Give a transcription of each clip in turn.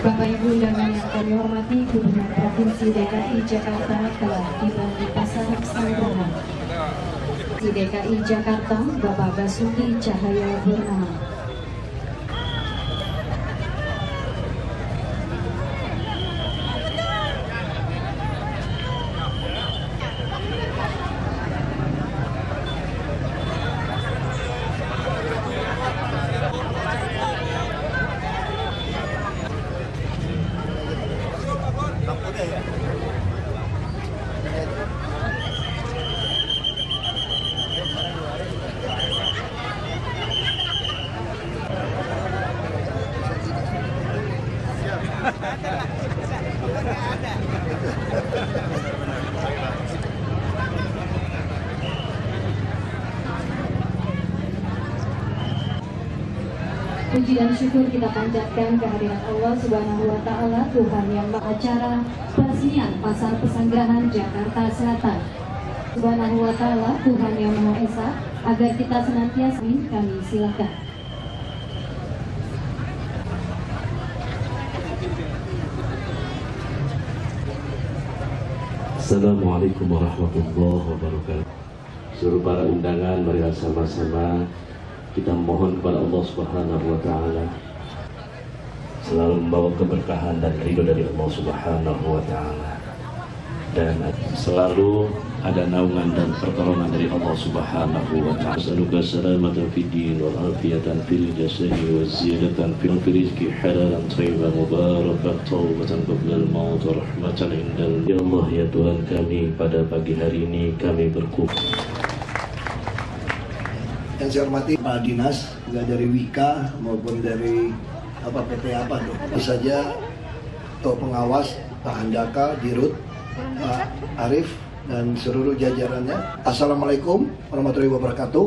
Bapak Ibu undangan yang kami hormati, Gubernur Provinsi DKI Jakarta telah tiba di Pasar Pesanggerahan. Di DKI Jakarta, Bapak Basuki Cahayapurnama. Puji dan syukur kita panjatkan kehadiran Allah Subhanahu wa Ta'ala, Tuhan yang Maha Acara peresmian Pasar Pesanggerahan Jakarta Selatan. Subhanahu wa Ta'ala, Tuhan yang Maha Esa, agar kita senantiasa, kami silakan. Assalamualaikum warahmatullahi wabarakatuh. Seluruh para undangan, marilah sama-sama kita mohon kepada Allah Subhanahu wa Ta'ala selalu membawa keberkahan dan ridho dari Allah Subhanahu wa Ta'ala, dan selalu ada naungan dan pertolongan dari Allah Subhanahu wa Ta'ala. As'aluka salamatan fid din wal afiyatan fil jasadi wa ziyadatan fil rizqi halalan thayyiban mubarakan taubatan qabla al maut wa rahmatan indal. Ya Allah, ya Tuhan kami, pada pagi hari ini kami berkumpul. Yang saya hormati Pak Dinas, nggak dari Wika maupun dari PT apa tuh, tentu saja pengawas, Pak Handaka, Dirut, Pak Arif, dan seluruh jajarannya. Assalamualaikum warahmatullahi wabarakatuh.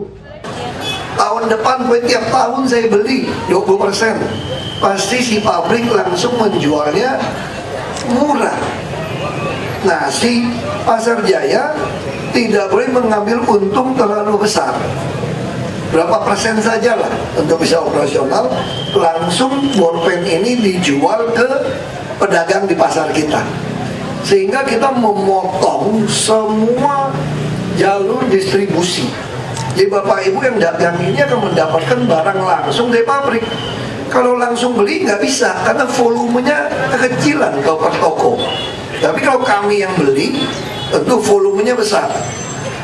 Tahun depan tiap tahun saya beli 20%. Pasti si pabrik langsung menjualnya murah. Nah, si Pasar Jaya tidak boleh mengambil untung terlalu besar. Berapa persen saja lah untuk bisa operasional, langsung bolpen ini dijual ke pedagang di pasar kita, sehingga kita memotong semua jalur distribusi. Jadi Bapak Ibu yang dagang ini akan mendapatkan barang langsung dari pabrik. Kalau langsung beli nggak bisa, karena volumenya kekecilan kalau per toko. Tapi kalau kami yang beli, tentu volumenya besar.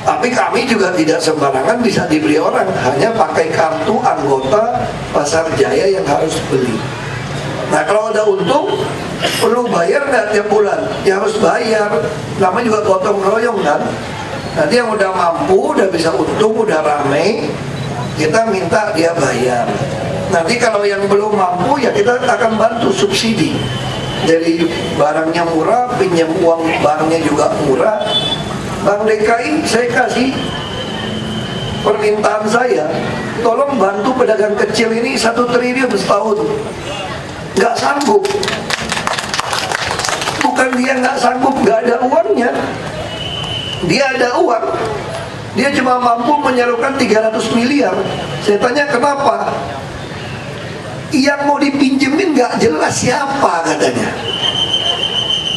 Tapi kami juga tidak sembarangan bisa dibeli orang, hanya pakai kartu anggota Pasar Jaya yang harus beli. Nah, kalau ada untung, perlu bayar nggak tiap bulan? Ya harus bayar, namanya juga gotong royong kan. Nanti yang udah mampu, udah bisa untung, udah rame, kita minta dia bayar. Nanti kalau yang belum mampu, ya kita akan bantu subsidi. Jadi barangnya murah, pinjam uang banknya juga murah. Bank DKI, saya kasih permintaan saya, tolong bantu pedagang kecil ini 1 triliun setahun. Nggak sanggup. Bukan dia nggak sanggup, nggak ada uangnya. Dia ada uang, dia cuma mampu menyalurkan 300 miliar. Saya tanya kenapa? Yang mau dipinjemin nggak jelas siapa katanya.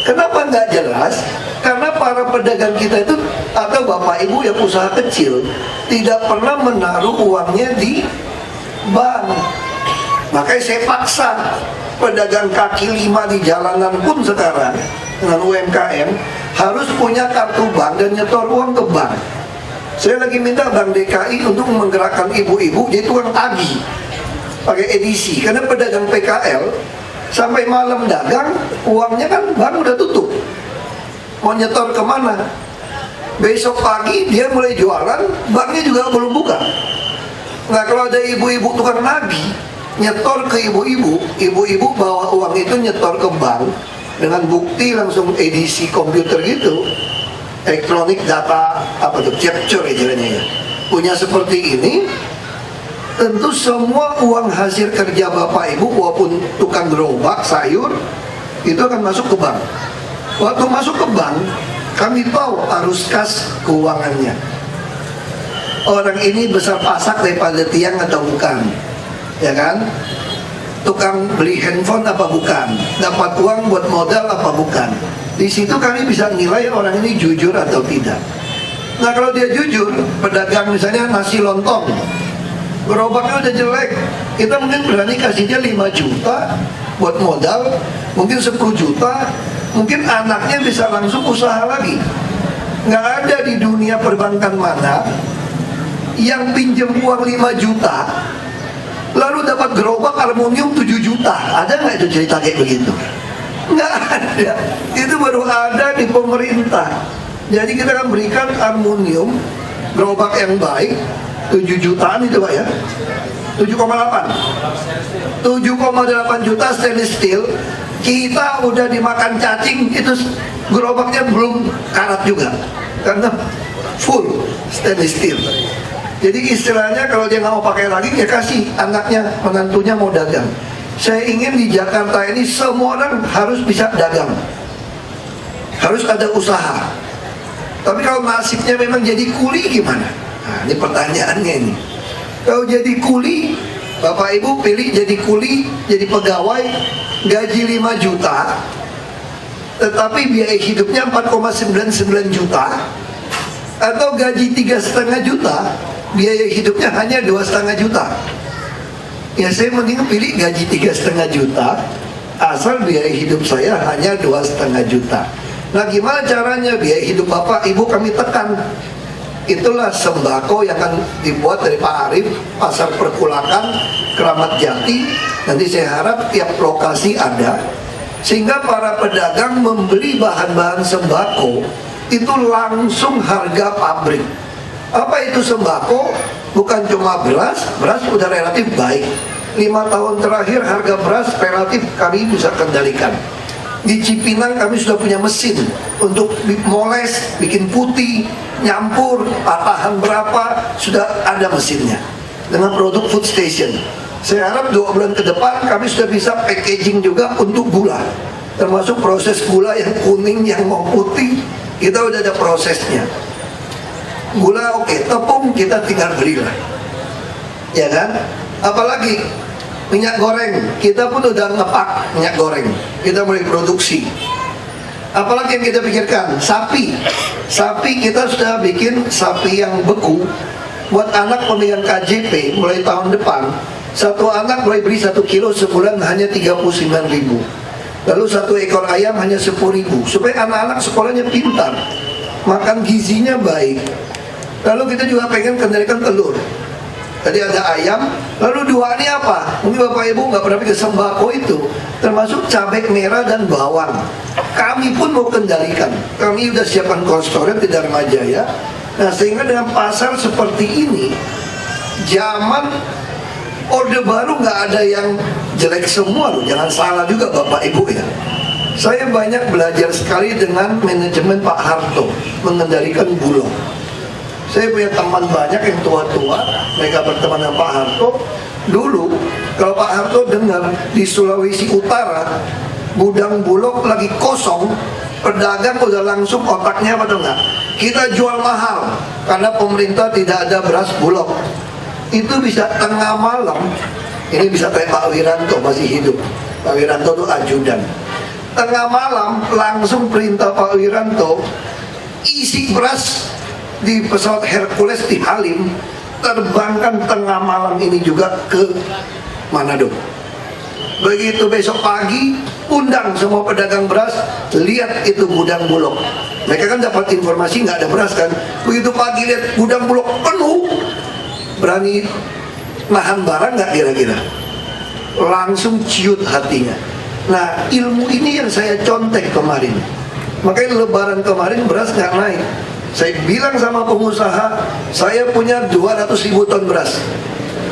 Kenapa nggak jelas? Karena para pedagang kita itu atau Bapak Ibu yang usaha kecil tidak pernah menaruh uangnya di bank. Makanya saya paksa pedagang kaki lima di jalanan pun sekarang dengan UMKM harus punya kartu bank dan nyetor uang ke bank. Saya lagi minta Bank DKI untuk menggerakkan ibu-ibu jadi tukang tagih pakai edisi, karena pedagang PKL sampai malam dagang uangnya kan bank udah tutup. Mau nyetor kemana? Besok pagi dia mulai jualan, banknya juga belum buka. Nah, kalau ada ibu-ibu tukang nagih nyetor ke ibu-ibu, ibu-ibu bawa uang itu nyetor ke bank dengan bukti langsung edisi komputer gitu, elektronik data apa tuh, capture istilahnya ya. Punya seperti ini, tentu semua uang hasil kerja Bapak Ibu walaupun tukang gerobak sayur itu akan masuk ke bank. Waktu masuk ke bank, kami tahu arus kas keuangannya. Orang ini besar pasak daripada tiang atau bukan, ya kan? tukang beli handphone apa bukan, dapat uang buat modal apa bukan. Di situ kami bisa nilai orang ini jujur atau tidak. Nah kalau dia jujur, pedagang misalnya nasi lontong, gerobaknya udah jelek, kita mungkin berani kasih dia 5 juta buat modal, mungkin 10 juta, mungkin anaknya bisa langsung usaha lagi. Nggak ada di dunia perbankan mana yang pinjam uang 5 juta lalu dapat gerobak aluminium 7 juta. Ada nggak itu cerita kayak begitu? Nggak ada. Itu baru ada di pemerintah. Jadi kita akan berikan aluminium gerobak yang baik 7 jutaan itu Pak ya, 7,8 juta stainless steel. Kita udah dimakan cacing, itu gerobaknya belum karat juga karena full stainless steel. Jadi istilahnya kalau dia nggak mau pakai lagi, dia kasih anaknya, menantunya mau dagang. Saya ingin di Jakarta ini semua orang harus bisa dagang, harus ada usaha. Tapi kalau nasibnya memang jadi kuli gimana? Nah, ini pertanyaannya ini. Kalau jadi kuli, Bapak Ibu pilih jadi kuli, jadi pegawai, gaji 5 juta, tetapi biaya hidupnya 4,99 juta, atau gaji 3,5 juta, biaya hidupnya hanya 2,5 juta. Ya saya mending pilih gaji 3,5 juta, asal biaya hidup saya hanya 2,5 juta. Nah gimana caranya biaya hidup Bapak Ibu kami tekan? Itulah sembako yang akan dibuat dari Pak Arif, Pasar Perkulakan, Keramat Jati. Nanti saya harap tiap lokasi ada, sehingga para pedagang membeli bahan-bahan sembako itu langsung harga pabrik. Apa itu sembako? Bukan cuma beras, beras udah relatif baik. 5 tahun terakhir harga beras relatif kami bisa kendalikan. Di Cipinang kami sudah punya mesin untuk moles, bikin putih, nyampur, patahan berapa, sudah ada mesinnya. Dengan produk food station. Saya harap 2 bulan ke depan kami sudah bisa packaging juga untuk gula. Termasuk proses gula yang kuning, yang mau putih, kita udah ada prosesnya. Gula oke, tepung kita tinggal belilah, ya kan? Apalagi minyak goreng, kita pun udah ngepak minyak goreng, kita mulai produksi. Apalagi yang kita pikirkan, sapi kita sudah bikin sapi yang beku buat anak pemegang KJP mulai tahun depan. Satu anak mulai beli 1 kilo sebulan hanya 39.000. Lalu 1 ekor ayam hanya 10.000, supaya anak-anak sekolahnya pintar, makan gizinya baik. Lalu kita juga pengen kendalikan telur. Tadi ada ayam, lalu 2 ini apa? Mungkin Bapak Ibu nggak pernah pikir sembako itu, termasuk cabai merah dan bawang. Kami pun mau kendalikan. Kami sudah siapkan konstoret di Dharma Jaya. Nah sehingga dengan pasar seperti ini, zaman Orde Baru nggak ada yang jelek semua loh. Jangan salah juga Bapak Ibu ya. Saya banyak belajar sekali dengan manajemen Pak Harto mengendalikan Bulog. Saya punya teman banyak yang tua-tua, mereka berteman dengan Pak Harto. Dulu, kalau Pak Harto dengar di Sulawesi Utara, gudang Bulog lagi kosong, pedagang udah langsung otaknya apa tuh enggak? Kita jual mahal, karena pemerintah tidak ada beras Bulog. Itu bisa tengah malam, ini bisa kayak Pak Wiranto masih hidup. Pak Wiranto itu ajudan. Tengah malam langsung perintah Pak Wiranto, isi beras di pesawat Hercules di Halim, terbangkan tengah malam ini juga ke Manado. Begitu besok pagi, undang semua pedagang beras, lihat itu gudang Bulog. Mereka kan dapat informasi nggak ada beras kan. Begitu pagi lihat gudang Bulog penuh, berani nahan barang nggak kira-kira? Langsung ciut hatinya. Nah ilmu ini yang saya contek kemarin. Makanya lebaran kemarin beras nggak naik. Saya bilang sama pengusaha, saya punya 200.000 ton beras.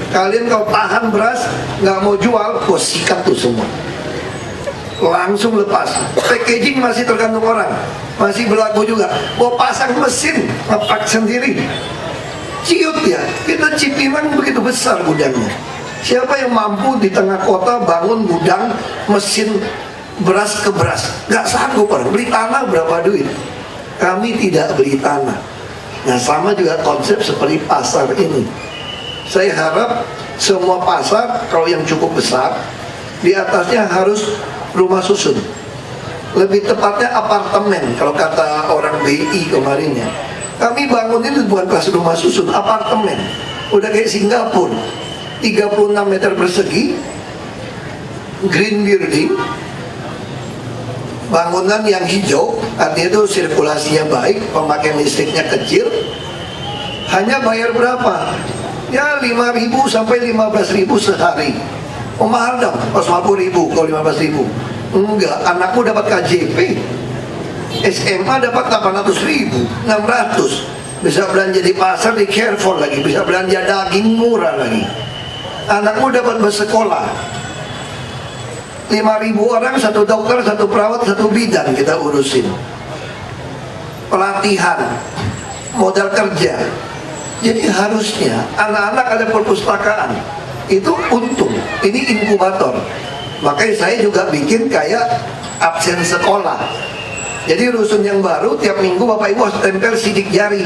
Kalian kalau tahan beras, nggak mau jual, gue sikat tuh semua. Langsung lepas. Packaging masih tergantung orang, masih berlaku juga. Gue pasang mesin, ngepak sendiri. Ciut ya, kita Cipinang begitu besar gudangnya. Siapa yang mampu di tengah kota bangun gudang mesin beras ke beras? Nggak sanggup orang, beli tanah berapa duit? Kami tidak beli tanah. Nah sama juga konsep seperti pasar ini. Saya harap semua pasar kalau yang cukup besar di atasnya harus rumah susun. Lebih tepatnya apartemen kalau kata orang BI kemarin ya. Kami bangun itu bukan kelas rumah susun, apartemen. Udah kayak Singapura, 36 meter persegi, green building, bangunan yang hijau, artinya itu sirkulasinya baik, pemakaian listriknya kecil. Hanya bayar berapa? Ya 5.000 sampai 15.000 sehari. Oh mahal dong, pas 50.000 kalau 15.000. Enggak, anakku dapat KJP, SMA dapat 800.000, 600. Bisa belanja di pasar, di Carrefour lagi, bisa belanja daging murah lagi. Anakmu dapat bersekolah, 5.000 orang, 1 dokter, 1 perawat, 1 bidan kita urusin. Pelatihan, modal kerja. Jadi harusnya anak-anak ada perpustakaan. Itu untung, ini inkubator. Makanya saya juga bikin kayak absen sekolah. Jadi rusun yang baru tiap minggu Bapak Ibu harus tempel sidik jari,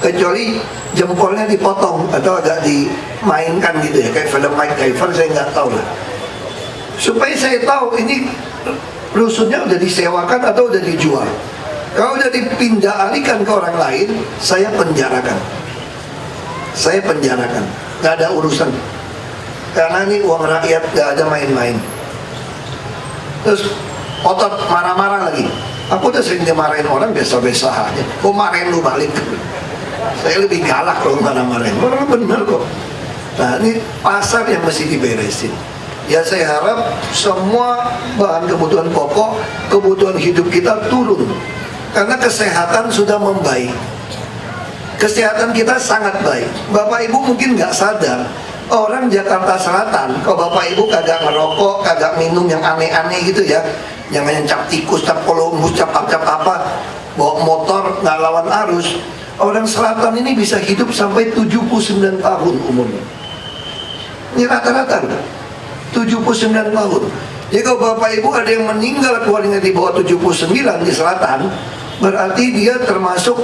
kecuali jempolnya dipotong atau agak dimainkan gitu ya, kayak film Mike Tyson, saya nggak tahu lah. Supaya saya tahu ini rusunnya udah disewakan atau udah dijual. Kalau udah dipindah alihkan ke orang lain, saya penjarakan. Saya penjarakan, nggak ada urusan. Karena ini uang rakyat, gak ada main-main. Terus otot marah-marah lagi. Aku udah sering dimarahin orang biasa-biasa aja. Kok marahin lu balik? Saya lebih galak kalau marah-marahin. Orang bener kok. Nah ini pasar yang mesti diberesin. Ya saya harap semua bahan kebutuhan pokok, kebutuhan hidup kita turun. Karena kesehatan sudah membaik. Kesehatan kita sangat baik. Bapak Ibu mungkin gak sadar, orang Jakarta Selatan, kalau Bapak Ibu kagak ngerokok, kagak minum yang aneh-aneh gitu ya, jangan yang cap tikus, cap Columbus, cap apa, bawa motor nggak lawan arus. Orang Selatan ini bisa hidup sampai 79 tahun umurnya. Ini rata-rata 79 tahun. Jadi kalau Bapak Ibu ada yang meninggal keluarnya di bawah 79 di Selatan, berarti dia termasuk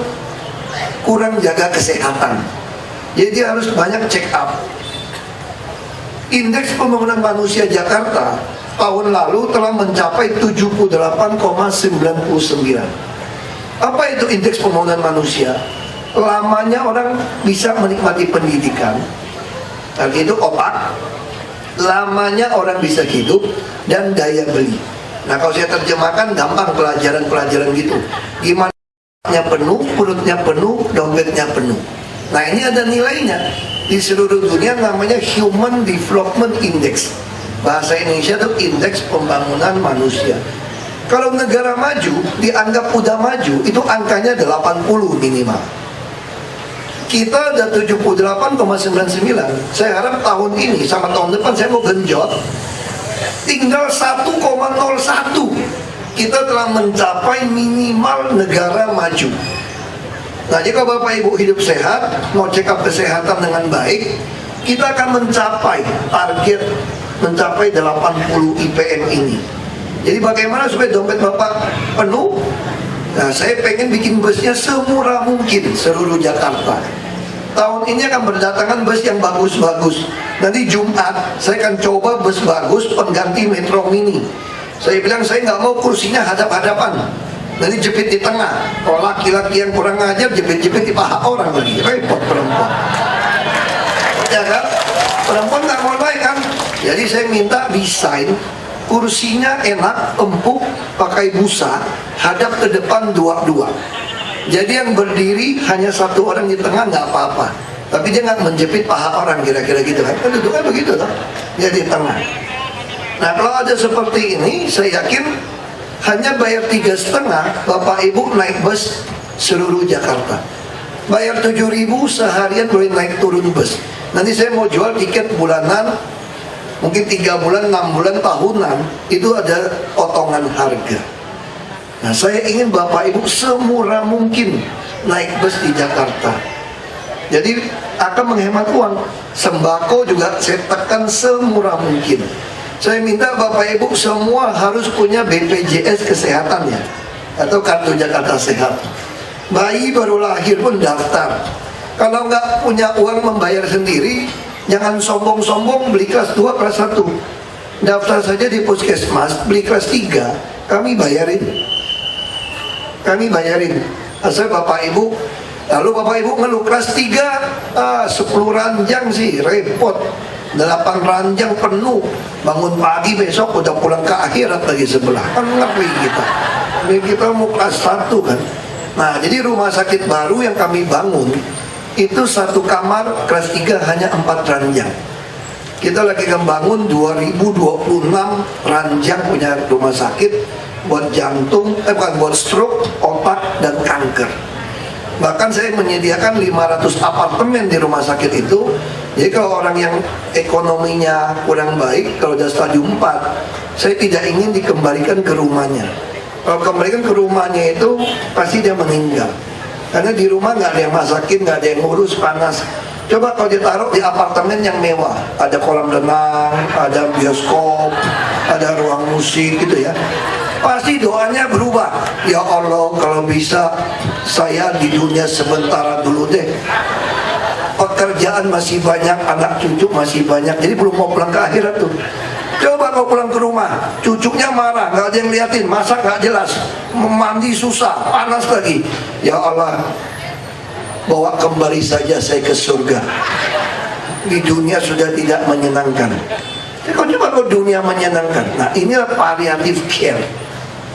kurang jaga kesehatan. Jadi dia harus banyak check up. Indeks pembangunan manusia Jakarta tahun lalu telah mencapai 78,99. Apa itu indeks pembangunan manusia? Lamanya orang bisa menikmati pendidikan, arti itu otak. Lamanya orang bisa hidup dan daya beli. Nah kalau saya terjemahkan gampang, pelajaran-pelajaran gitu. Gimana penuh, perutnya penuh, dompetnya penuh. Nah ini ada nilainya. Di seluruh dunia namanya Human Development Index. Bahasa Indonesia itu indeks pembangunan manusia. Kalau negara maju dianggap udah maju, itu angkanya 80 minimal. Kita ada 78,99. Saya harap tahun ini sama tahun depan saya mau genjot, tinggal 1,01. Kita telah mencapai minimal negara maju. Nah jika Bapak Ibu hidup sehat, mau check up kesehatan dengan baik, kita akan mencapai target, mencapai 80 IPM ini. Jadi bagaimana supaya dompet Bapak penuh? Nah saya pengen bikin busnya semurah mungkin seluruh Jakarta. Tahun ini akan berdatangan bus yang bagus-bagus. Nanti Jumat saya akan coba bus bagus pengganti Metro Mini. Saya bilang saya nggak mau kursinya hadap-hadapan, nanti jepit di tengah. Kalau laki-laki yang kurang ngajar jepit-jepit di paha orang lagi, repot perempuan. Ya kan? Perempuan nggak mau naik kan? Jadi saya minta desain kursinya enak, empuk, pakai busa, hadap ke depan dua-dua. Jadi yang berdiri hanya satu orang di tengah nggak apa-apa, tapi dia nggak menjepit paha orang, kira-kira gitu kan? Kan duduknya begitu loh, dia di tengah. Nah kalau ada seperti ini, saya yakin hanya bayar 3,5 Bapak Ibu naik bus seluruh Jakarta. Bayar 7.000 seharian boleh naik turun bus. Nanti saya mau jual tiket bulanan, mungkin 3 bulan, 6 bulan, tahunan. Itu ada potongan harga. Nah saya ingin Bapak Ibu semurah mungkin naik bus di Jakarta. Jadi akan menghemat uang. Sembako juga saya tekan semurah mungkin. Saya minta Bapak Ibu semua harus punya BPJS kesehatannya atau kartu Jakarta Sehat. Bayi baru lahir pun daftar. Kalau nggak punya uang membayar sendiri, jangan sombong-sombong beli kelas 2, kelas 1. Daftar saja di puskesmas, beli kelas 3, kami bayarin. Asal Bapak Ibu. Lalu Bapak Ibu ngeluh kelas 3, 10 ranjang sih, repot. 8 ranjang penuh. Bangun pagi besok udah pulang ke akhirat lagi sebelah. Kan ngeri kita. Ini kita mau kelas 1 kan. Nah, jadi rumah sakit baru yang kami bangun itu 1 kamar kelas 3 hanya 4 ranjang. Kita lagi membangun 2026 ranjang punya rumah sakit buat jantung, buat stroke, otak, dan kanker. Bahkan saya menyediakan 500 apartemen di rumah sakit itu. Jadi kalau orang yang ekonominya kurang baik, kalau sudah stadium 4, saya tidak ingin dikembalikan ke rumahnya. Kalau kembalikan ke rumahnya itu pasti dia meninggal. Karena di rumah nggak ada yang masakin, nggak ada yang ngurus, panas. Coba kalau ditaruh di apartemen yang mewah, ada kolam renang, ada bioskop, ada ruang musik gitu ya, pasti doanya berubah. Ya Allah, kalau bisa saya di dunia sementara dulu deh. Pekerjaan masih banyak, anak cucu masih banyak, jadi belum mau pulang ke akhirat tuh. Coba kau pulang ke rumah, cucunya marah, nggak ada yang liatin, masak nggak jelas, mandi susah, panas lagi. Ya Allah, bawa kembali saja saya ke surga. Di dunia sudah tidak menyenangkan. Kau coba kau dunia menyenangkan. Nah, inilah palliative care.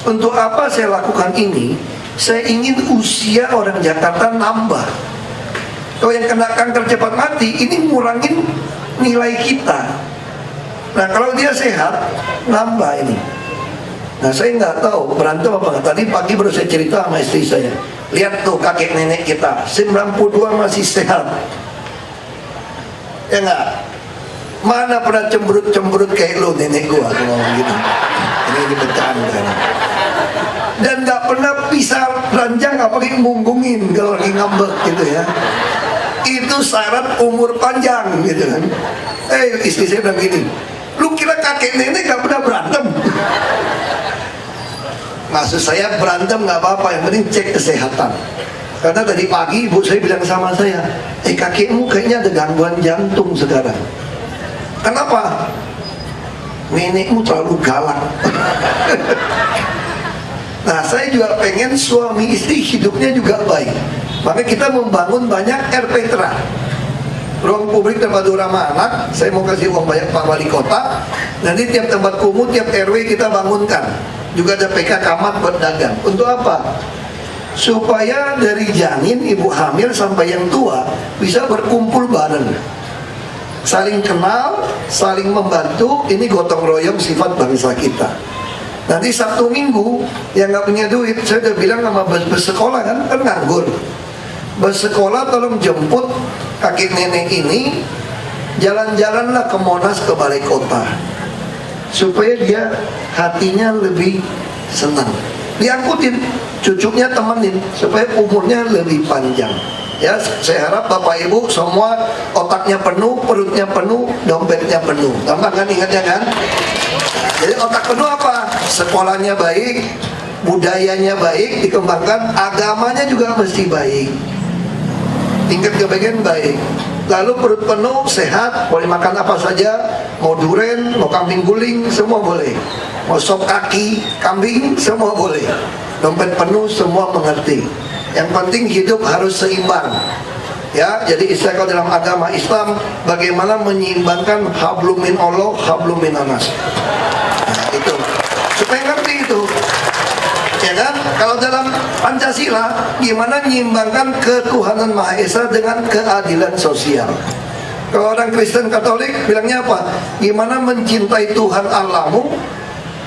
Untuk apa saya lakukan ini? Saya ingin usia orang Jakarta nambah. Kalau yang kena kanker cepat mati, ini ngurangin nilai kita. Nah, kalau dia sehat, nambah ini. Nah, saya nggak tahu berantem apa. Tadi pagi baru saya cerita sama istri saya. Lihat tuh kakek nenek kita 92 masih sehat. Ya nggak? Mana pernah cemberut kayak lo nenek gua ngomong gitu. Ini bercanda. Dan nggak pernah pisah ranjang apalagi munggungin kalau lagi ngambek gitu ya. Itu syarat umur panjang gitu kan. Istri saya bilang gini, lu kira kakek nenek gak pernah berantem? Maksud saya berantem gak apa-apa, yang penting cek kesehatan. Karena tadi pagi ibu saya bilang sama saya, kakekmu kayaknya ada gangguan jantung sekarang. Kenapa? Nenekmu terlalu galak. Nah, saya juga pengen suami istri hidupnya juga baik. Maka kita membangun banyak RPTRA, ruang publik tempat ramah anak. Saya mau kasih uang banyak Pak Wali Kota. Nanti tiap tempat kumuh, tiap RW kita bangunkan. Juga ada PK Camat buat dagang. Untuk apa? Supaya dari janin, ibu hamil sampai yang tua bisa berkumpul bareng, saling kenal, saling membantu. Ini gotong royong sifat bangsa kita. Nanti Sabtu Minggu yang nggak punya duit, saya udah bilang sama bus sekolah kan nganggur. Bus sekolah tolong jemput kakek nenek ini, jalan-jalanlah ke Monas, ke Balai Kota, supaya dia hatinya lebih senang. Diangkutin, cucunya temenin, supaya umurnya lebih panjang. Ya, saya harap Bapak Ibu semua otaknya penuh, perutnya penuh, dompetnya penuh. Gampang kan ingatnya kan? Jadi otak penuh apa? Sekolahnya baik, budayanya baik, dikembangkan, agamanya juga mesti baik, tingkat kebaikan baik. Lalu perut penuh, sehat, boleh makan apa saja, mau duren, mau kambing guling, semua boleh. Mau sop kaki kambing, semua boleh. Dompet penuh, semua mengerti. Yang penting hidup harus seimbang. Ya, jadi istilah kalau dalam agama Islam, bagaimana menyeimbangkan hablum min Allah, hablum min anas. Nah, itu supaya ngerti itu. Ya kan? Kalau dalam Pancasila, gimana menyeimbangkan ketuhanan Maha Esa dengan keadilan sosial. Kalau orang Kristen Katolik bilangnya apa? Gimana mencintai Tuhan Allahmu,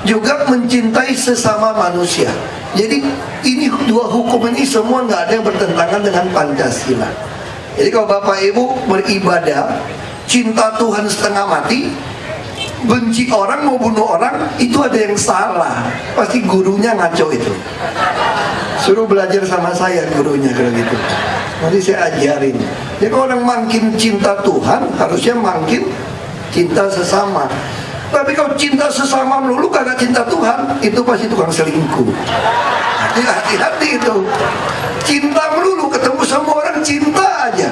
juga mencintai sesama manusia. Jadi ini dua hukum ini semua nggak ada yang bertentangan dengan Pancasila. Jadi kalau Bapak Ibu beribadah, cinta Tuhan setengah mati, benci orang mau bunuh orang, itu ada yang salah. Pasti gurunya ngaco itu. Suruh belajar sama saya gurunya kalau gitu. Nanti saya ajarin. Jadi kalau orang makin cinta Tuhan, harusnya makin cinta sesama. Tapi kalau cinta sesama melulu kagak cinta Tuhan, itu pasti tukang selingkuh. Hati-hati itu. Cinta melulu ketemu sama orang cinta aja,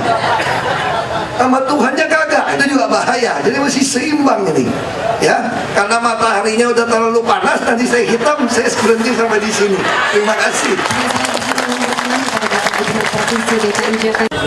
sama Tuhannya kagak, itu juga bahaya. Jadi mesti seimbang ini, ya. Karena mataharinya udah terlalu panas, nanti saya hitam, saya berhenti sampai di sini. Terima kasih. Provinsi DKI Jakarta.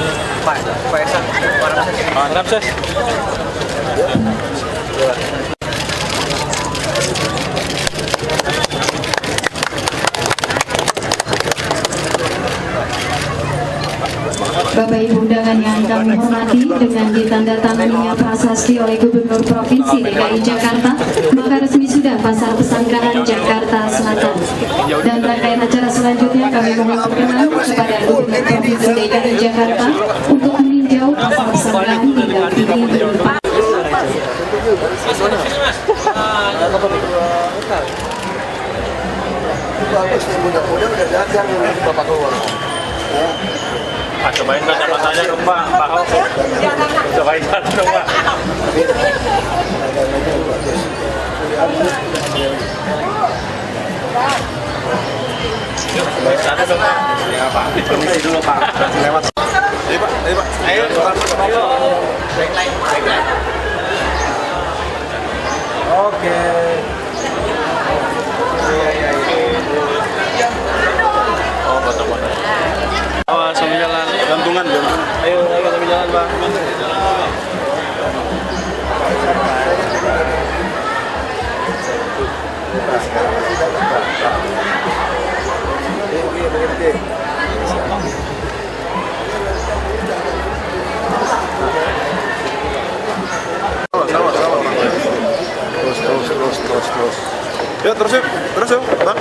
Bapak Ibu undangan yang kami hormati, dengan ditandatanganinya prasasti oleh Gubernur Provinsi DKI Jakarta, maka resmi sudah Pasar Pesanggerahan Jakarta Selatan. Dan rangkaian acara selanjutnya kami mohon perkenan kepada Gubernur Provinsi DKI Jakarta untuk meninjau Pasar Pesanggerahan hingga titik Bagus nih, mudah-mudahan udah dagang nanti Bapak keluar. Cobain kacamata dong Pak, Pak Ho. Cobain dong Pak. Satu dong Pak. Ya Pak, permisi dulu Pak. Lewat. Ayo Pak, ayo Pak. Ayo. Backline. Oke. Oh, foto-foto. Awas sambil jalan, gantungan. Ayo sambil jalan Bang. Terus. Ya terus yuk, Bang.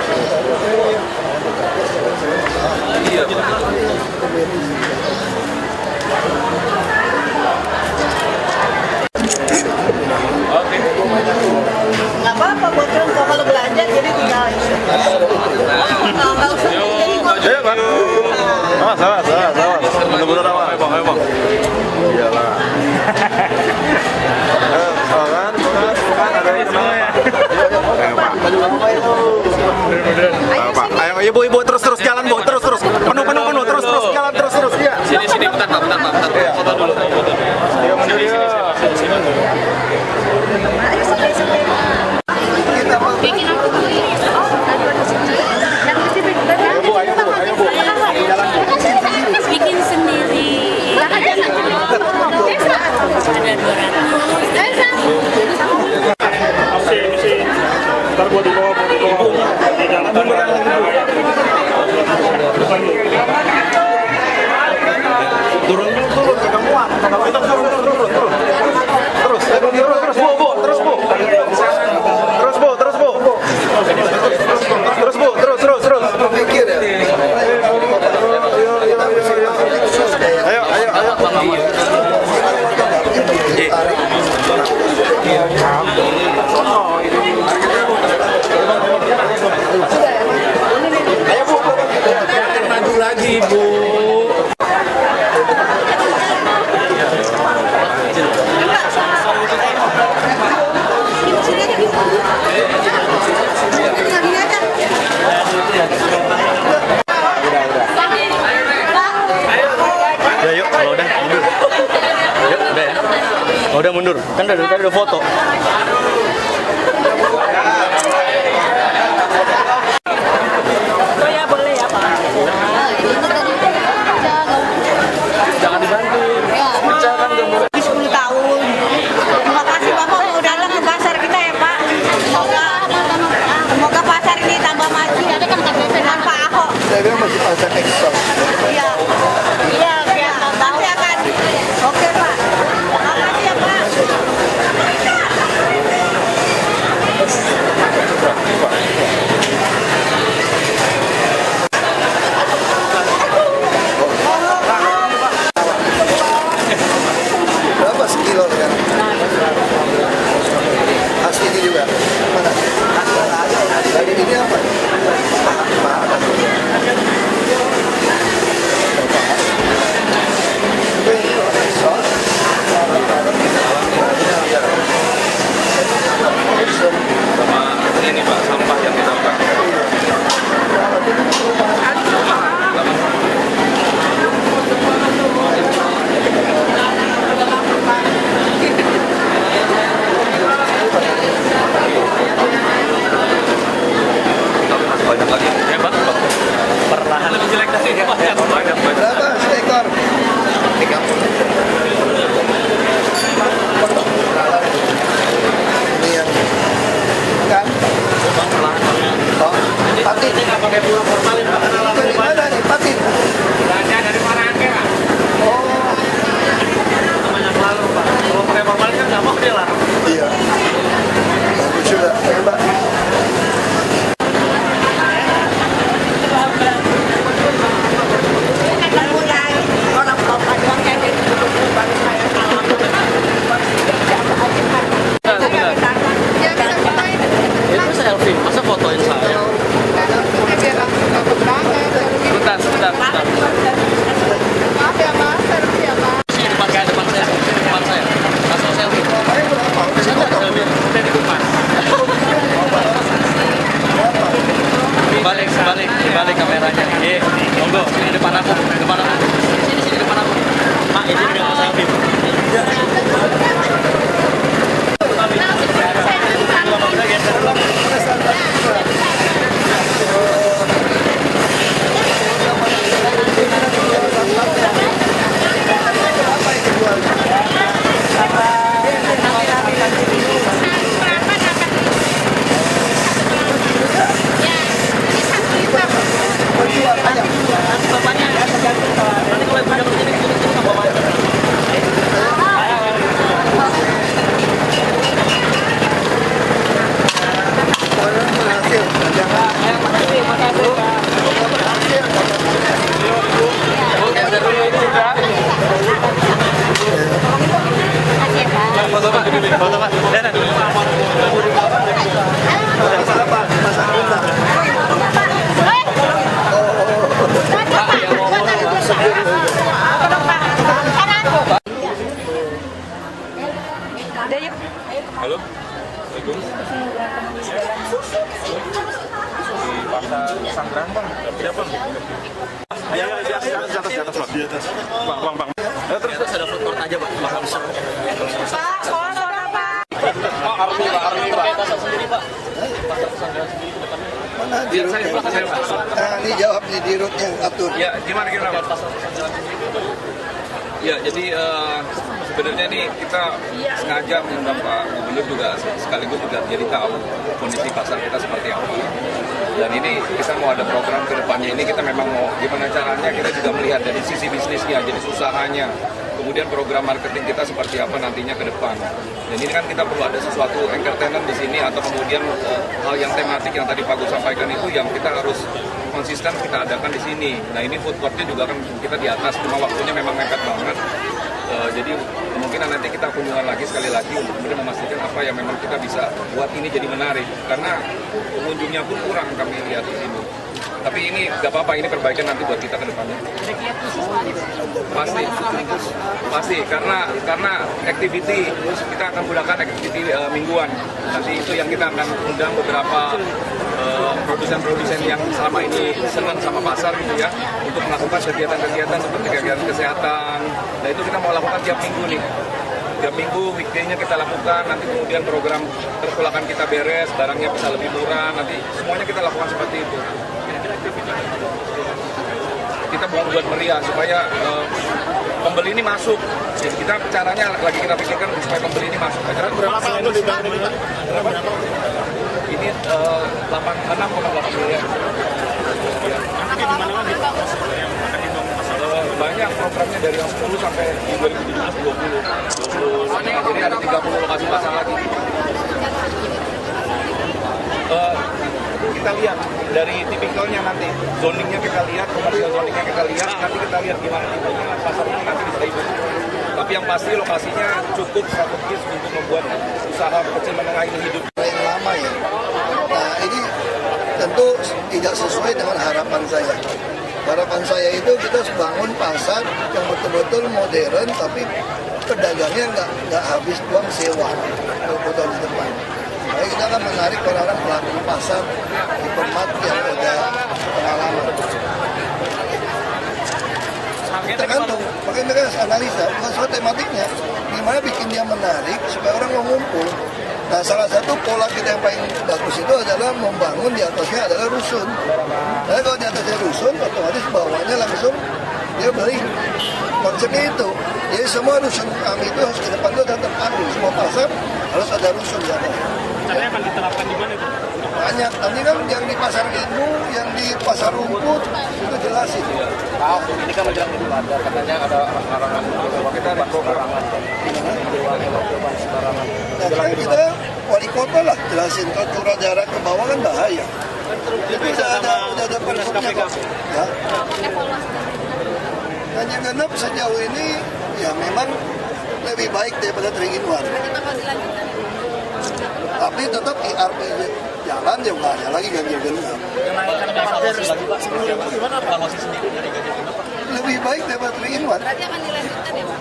Nggak apa-apa buat kalau belanja jadi tinggal nggak usah Ayo Bang. Awas. Bener-bener awas. Ayo Bang. Iyalah. Bukan ada yang kenal ya. Pak. Ayo ibu terus jalan Bu, terus. Penuh terus jalan terus. Iya. Sini bentar Pak. Foto dulu. Ayo mundur ya. ayo sampai bikin aku dulu yang Ayo Bu. Jalan Bu. bikin sendiri ada 200 Ntar gua di bawah. Turun, jangan muat. Terus, Bu. Pikir ya. Ayo. Ayo Bu, jangan maju lagi Bu. Ya yuk, kalau udah mundur. Yuk, udah ya. Udah mundur, kan tadi udah foto. boleh ya Pak Jangan dibantu. Pecah kan gak boleh. 10 tahun. Terima kasih Bapak udah datang ke pasar kita ya Pak. Semoga pasar ini tambah maju. Ada kan dengan Pak Ahok. Saya bilang masih pasar ekspor. Iya, biar nanti akan. Oke Pak. Terima kasih ya Pak. juga. Ya, Mbak. Itu selfie, masa fotoin saya? Sebentar. Maaf ya Mas, selfie ya Mas. Sini depan saya. Langsung selfie. Saya nggak selfie. Udah di depan. Dibalik kameranya. Monggo, sini depan aku. Sini depan aku. Pak, ini nggak mau selfie. Foto Pak. Halo, Assalamualaikum. Di pasar Sanggrang Bang, ada Bang? Ayo, di atas Bang. Terus ada foto aja Pak. Army Pak. Sendiri Pak. Mana dirut? Nah, ini jawab nih dirut yang atur. Ya, gimana Pak? Ya, jadi sebenarnya ini kita sengaja mengundang Pak Gubernur juga sekaligus juga jadi tahu kondisi pasar kita seperti apa. Dan ini kita mau ada program ke depannya ini kita memang mau gimana caranya kita juga melihat dari sisi bisnisnya, jadi usahanya. Kemudian program marketing kita seperti apa nantinya ke depan. Dan ini kan kita perlu ada sesuatu entertainment di sini atau kemudian hal yang tematik yang tadi Pak Gus sampaikan itu yang kita harus konsisten kita adakan di sini. Nah ini food courtnya juga kan kita di atas, cuma waktunya memang mepet banget. Jadi kemungkinan nanti kita kunjungan lagi sekali lagi untuk kemudian memastikan apa yang memang kita bisa buat ini jadi menarik. Karena pengunjungnya pun kurang kami lihat di sini. Tapi ini nggak apa-apa, ini perbaikan nanti buat kita ke depannya. Pasti karena activity kita akan gunakan activity mingguan. Nanti itu yang kita akan undang beberapa produsen-produsen yang selama ini senang sama pasar gitu ya, untuk melakukan kegiatan-kegiatan seperti kegiatan kesehatan. Nah itu kita mau lakukan tiap minggu nih. Tiap minggu weekday-nya kita lakukan, nanti kemudian program perkulakan kita beres, barangnya bisa lebih murah, nanti semuanya kita lakukan seperti itu. Kita buat meriah supaya pembeli ini masuk. Jadi kita caranya lagi kita pikirkan supaya pembeli ini masuk. Berapa Pak untuk dibangun ini Pak? Berapa? Ini 6,8 miliar. Banyak programnya dari yang 10 sampai di 2017 20. Jadi ada 30 lokasi pasar lagi. Kita lihat dari tipikalnya nanti, zoningnya kita lihat, komersial zoningnya kita lihat, nanti kita lihat gimana tipenya pasar ini nanti bisa hidup. Tapi yang pasti lokasinya cukup strategis untuk membuat usaha kecil menengah ini hidup. Yang lama ya. Nah ini tentu tidak sesuai dengan harapan saya. Harapan saya itu kita bangun pasar yang betul-betul modern, tapi pedagangnya nggak habis uang sewa untuk tahun depan. Jadi kita akan menarik orang-orang pelaku pasar di tempat yang ada pengalaman. Tergantung, makanya kita analisa, bukan soal tematiknya, gimana bikin dia menarik supaya orang mau ngumpul. Nah salah satu pola kita yang paling bagus itu adalah membangun di atasnya adalah rusun. Nah kalau di atasnya rusun, otomatis bawahnya langsung dia beli. Konsepnya itu, jadi semua rusun kami itu harus ke depan itu tetap ada, semua pasar harus ada rusun di atas. Caranya akan diterapkan di mana itu? Banyak, tadi kan yang di pasar Ibu, yang di pasar rumput, itu jelasin. Maaf, ini kan menjelang Idul Adha, katanya ada larangan kita larangan. Nah, kan kita wali kota lah jelasin, kalau curah jarak ke bawah kan bahaya. Itu udah ada pergubnya kok. Ya. Ganjil genap sejauh ini ya memang lebih baik daripada 3-in-1. Tapi tetap IRP jalan ya nggak ada lagi ganjil genap. Gimana evaluasi sendiri dari ganjil genap? Lebih baik daripada 3-in-1. Berarti akan dilanjutkan ya Pak?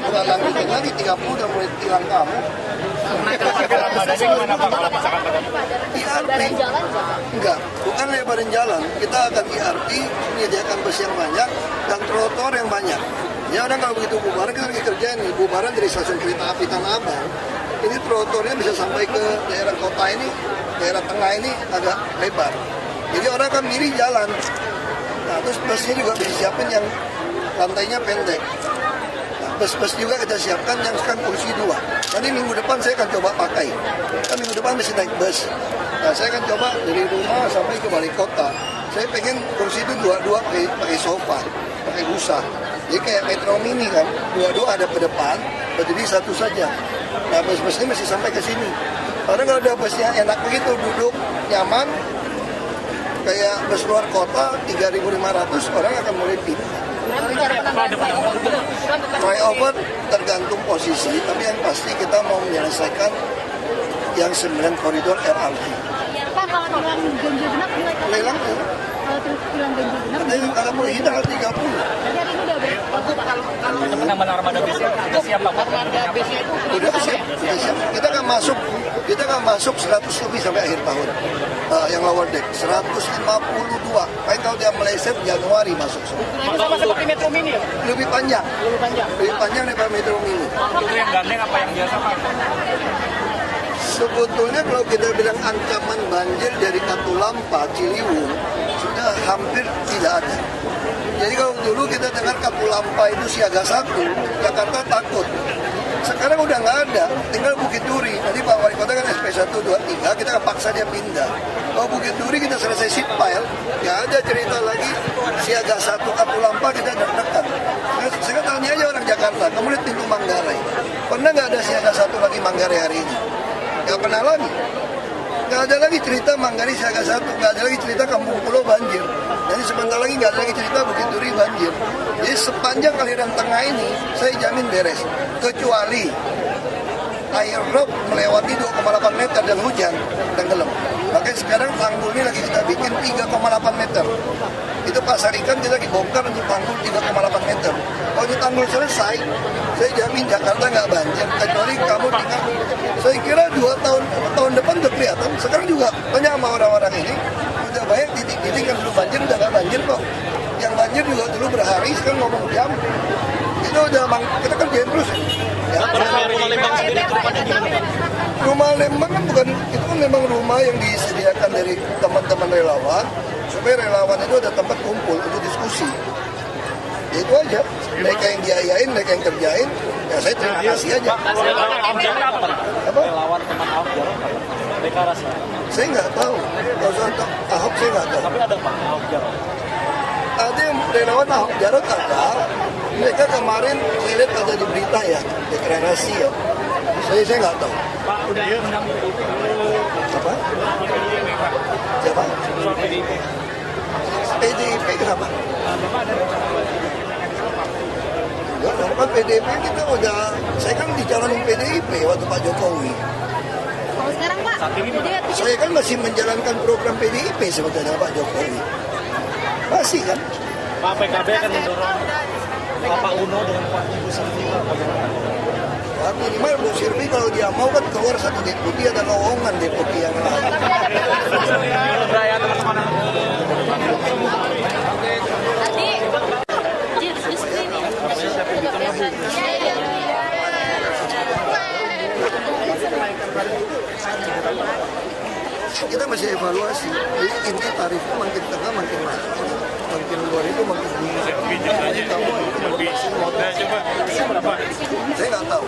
Bukan lanjutin lagi 30 udah mulai tilang kamu. Badannya gimana Pak kalau misalkan IRP enggak, bukan lebarin jalan. Kita akan IRP menyediakan bus yang banyak dan trotoar yang banyak. Ya udah kalau begitu bubaran kita lagi kerjain nih, bubaran dari stasiun kereta api Tanah Abang. Ini trotoarnya bisa sampai ke daerah kota ini, daerah tengah ini agak lebar. Jadi orang akan milih jalan. Nah, terus busnya juga bisa siapin yang lantainya pendek. Nah, bus-bus juga kita siapkan yang sekarang kursi 2. Nanti minggu depan saya akan coba pakai. Kan minggu depan mesti naik bus. Nah, saya akan coba dari rumah sampai ke balik kota. Saya pengen kursi itu 2-2 pakai sofa, pakai busa. Jadi kayak Metro Mini kan, 2-2 ada ke depan, berdiri satu saja. Nah, bus-bus ini masih sampai ke sini. Karena kalau ada busnya enak begitu, duduk nyaman, kayak bus luar kota 3.500 orang akan mulai pindah. Flyover tergantung posisi, tapi yang pasti kita mau menyelesaikan yang 9 koridor LRT. Pak, kalau tilang ganjil genap gimana? Lelang ya? Kalau tilang ganjil genap, Ada mulai hilang 30. berarti hari ini udah kalau penambahan armada bisnya udah siap Pak? Udah siap. Kita akan masuk 100 lebih sampai akhir tahun. Yang lower deck 152. Paling kalau dia meleset Januari masuk. Sama seperti Metro Mini ya? Lebih panjang. Lebih panjang daripada Metro Mini. Itu yang gandeng apa yang biasa Pak? Sebetulnya kalau kita bilang ancaman banjir dari Katulampa, Ciliwung sudah hampir tidak ada. Jadi kalau dulu kita dengar Katulampa itu siaga 1, Jakarta takut. Sekarang udah nggak ada, tinggal Bukit Duri. Nanti Pak Wali Kota kan SP 123, kita akan paksa dia pindah. Kalau Bukit Duri kita selesai seat pile, nggak ada cerita lagi siaga 1 Katulampa kita deg-degan. Saya tanya aja orang Jakarta, kamu lihat pintu Manggarai. Pernah nggak ada siaga 1 lagi Manggarai hari ini? Nggak pernah lagi. Nggak ada lagi cerita Manggarai siaga 1, nggak ada lagi cerita Kampung Pulau banjir. Jadi sebentar lagi nggak ada lagi cerita Bukit Duri banjir. Jadi sepanjang aliran tengah ini, saya jamin beres. Kecuali air rob melewati 2,8 meter dan hujan, tenggelam. Makanya sekarang tanggul ini lagi kita bikin 3,8 meter. Itu pasar ikan kita lagi bongkar untuk tanggul 3,8 meter. Kalau di tanggul selesai, saya jamin Jakarta nggak banjir. Kecuali kamu tinggal, saya kira 2 tahun depan udah kelihatan. Sekarang juga banyak sama orang-orang ini, udah banyak titik-titik yang dulu banjir, udah nggak banjir kok. Yang banjir juga dulu berhari, sekarang ngomong jam. Itu udah kita kerjain terus. Ya. Rumah Lembang kan bukan, itu kan memang rumah yang disediakan dari teman-teman relawan, supaya relawan itu ada tempat kumpul untuk diskusi. Ya itu aja, mereka yang biayain, mereka yang kerjain, ya saya terima kasih aja. Apa? Relawan teman Ahok Jarot deklarasi. Saya nggak tahu, kalau soal Ahok saya nggak tahu. Tapi ada Pak Ahok Jarot. Ada yang relawan Ahok Jarot ada, mereka kemarin saya lihat ada di berita ya, deklarasi ya. Saya nggak tahu. Pak udah menang PDIP. Apa? Siapa? PDIP kenapa? Bapak ada Enggak, kan PDIP kita udah, saya kan dicalonin PDIP waktu Pak Jokowi. Kalau sekarang Pak, jadi Saya kan masih menjalankan program PDIP sebetulnya Pak Jokowi. Masih kan? Pak PKB akan mendorong Bapak Uno dengan Pak Ibu Sylvi. Ya, minimal Bu Sylvi kalau dia mau kan keluar satu deputi, ada lowongan deputi yang lain. tadi justru ini. Kita masih evaluasi. Jadi inti tarifnya makin tengah makin mahal, makin luar itu makin tinggi. Saya nggak tahu.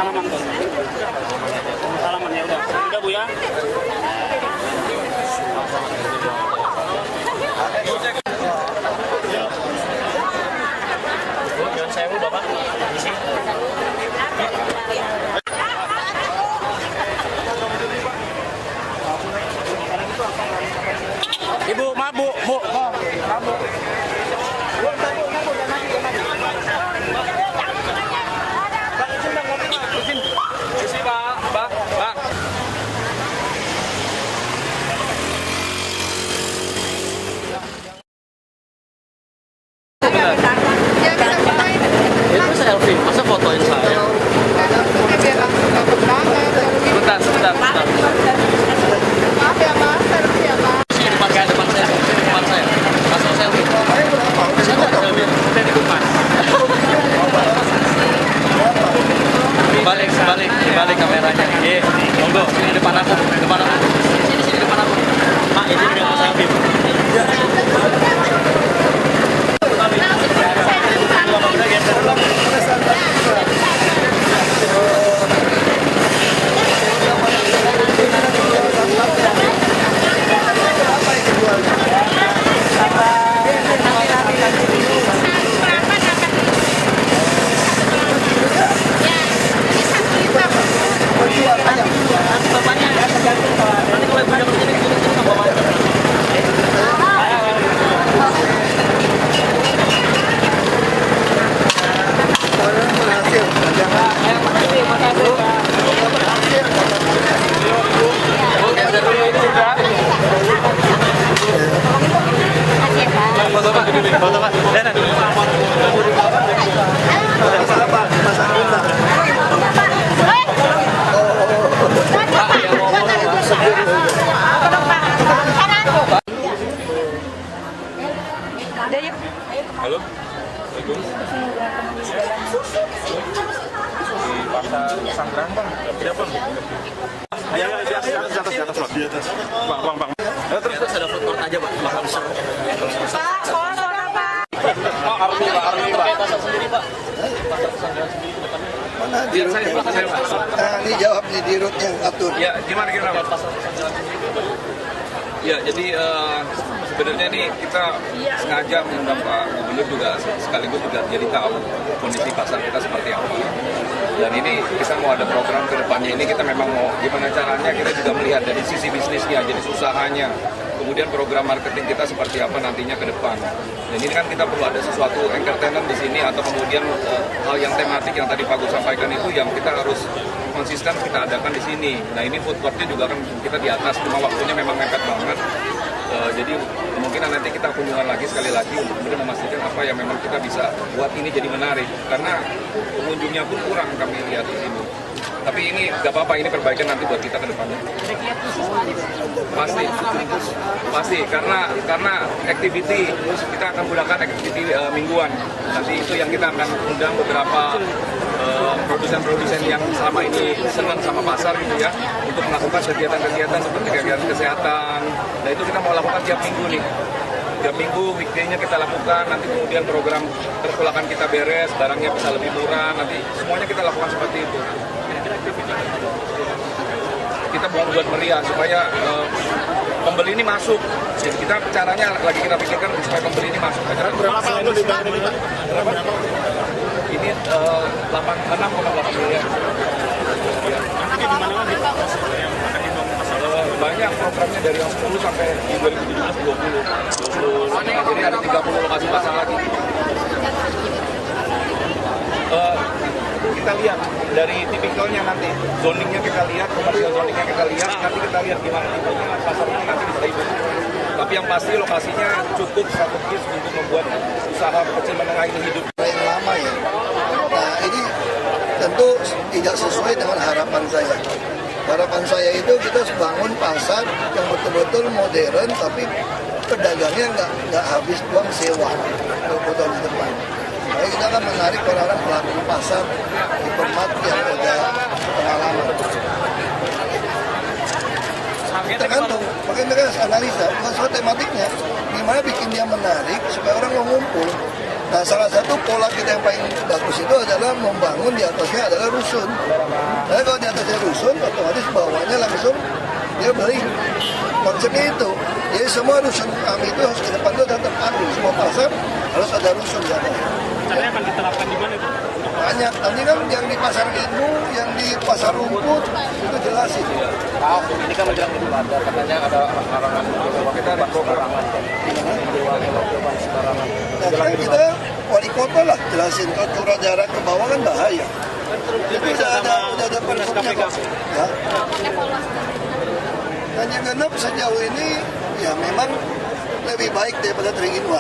salaman tuh. Salaman ya udah. Udah Bu ya. Jangan sewu Bapak. Isi. Ibu, maaf Bu, Bu. Maaf Bu. Isi Pak. Itu selfie, masa fotoin saya? Sebentar. Maaf ya Mas, selfie ya Mas. Sini depan saya. Masuk selfie. Saya di depan. Balik kameranya. Ye, monggo, sini depan aku. Sini depan aku. Mak, ini juga mau selfie. Foto Pak. Halo. Assalamualaikum. Di pasar Sanggrang Bang. Siapa Bang? Di atas. Bang. Terus ada food court aja Pak. Bakal seru. Pak, foto Pak. Army Pak. Pasar sendiri Pak. Pasar pesantren sendiri ke depannya. Mana Iya, saya Pak. Nah, ini jawab nih di root yang atur. Ya, gimana Pak? Pasar pesantren sendiri. Ya, jadi sebenarnya nih kita sengaja mengundang Pak Gubernur juga sekaligus juga jadi tahu kondisi pasar kita seperti apa. Dan ini kita mau ada program ke depannya ini kita memang mau gimana caranya kita juga melihat dari sisi bisnisnya, jadi usahanya. Kemudian program marketing kita seperti apa nantinya ke depan. Dan ini kan kita perlu ada sesuatu entertainment di sini atau kemudian hal yang tematik yang tadi Pak Gus sampaikan itu yang kita harus konsisten kita adakan di sini. Nah ini food courtnya juga kan kita di atas, cuma waktunya memang mepet banget. Jadi kemungkinan nanti kita kunjungan lagi sekali lagi untuk kemudian memastikan apa yang memang kita bisa buat ini jadi menarik. Karena pengunjungnya pun kurang kami lihat di sini. Tapi ini nggak apa-apa, ini perbaikan nanti buat kita ke depannya. Pasti karena activity kita akan gunakan activity mingguan. Nanti itu yang kita akan undang beberapa produsen-produsen yang selama ini senang sama pasar gitu ya, untuk melakukan kegiatan-kegiatan seperti kegiatan kesehatan. Nah itu kita mau lakukan tiap minggu nih. Tiap minggu weekday-nya kita lakukan, nanti kemudian program perpulakan kita beres, barangnya bisa lebih murah, nanti semuanya kita lakukan seperti itu. Kita buat meriah supaya pembeli ini masuk. Jadi kita caranya lagi kita pikirkan supaya pembeli ini masuk. Berapa Pak untuk dibangun ini Pak? Ini 6,8 miliar. Nanti di mana lagi Pak? Banyak programnya dari yang 10 sampai 2017 20. Jadi ada 30 lokasi pasar lagi. Kita lihat dari tipikalnya nanti, zoningnya kita lihat, komersial zoningnya kita lihat, nanti kita lihat gimana tipenya pasar ini nanti bisa hidup. Tapi yang pasti lokasinya cukup strategis untuk membuat usaha kecil menengah ini hidup. Yang lama ya. Nah ini tentu tidak sesuai dengan harapan saya. Harapan saya itu kita bangun pasar yang betul-betul modern, tapi pedagangnya nggak habis uang sewa untuk foto di depan. Jadi kita akan menarik orang-orang pelaku pasar hipermat yang ada pengalaman. Tergantung, makanya mereka harus analisa, bukan soal tematiknya, gimana bikin dia menarik supaya orang mau ngumpul. Nah, salah satu pola kita yang paling bagus itu adalah membangun di atasnya adalah rusun. Nah, kalau di atasnya rusun, otomatis bawahnya langsung dia beli. Konsepnya itu. Jadi semua rusun kami itu harus ke depan itu ada terpadu. Semua pasar harus ada rusun di atas. Caranya akan diterapkan di mana itu? Banyak. Nanti kan yang di pasar Ibu, yang di pasar Rumput, itu jelasin. Ini kan menjelang Idul Adha, katanya ada larangan kita ada larangan. Nah, kan kita wali kota lah jelasin kalau curah jarak ke bawah kan bahaya. Itu udah ada pergubnya kok. Ya. Dan yang genap sejauh ini ya memang lebih baik daripada 3 in 1.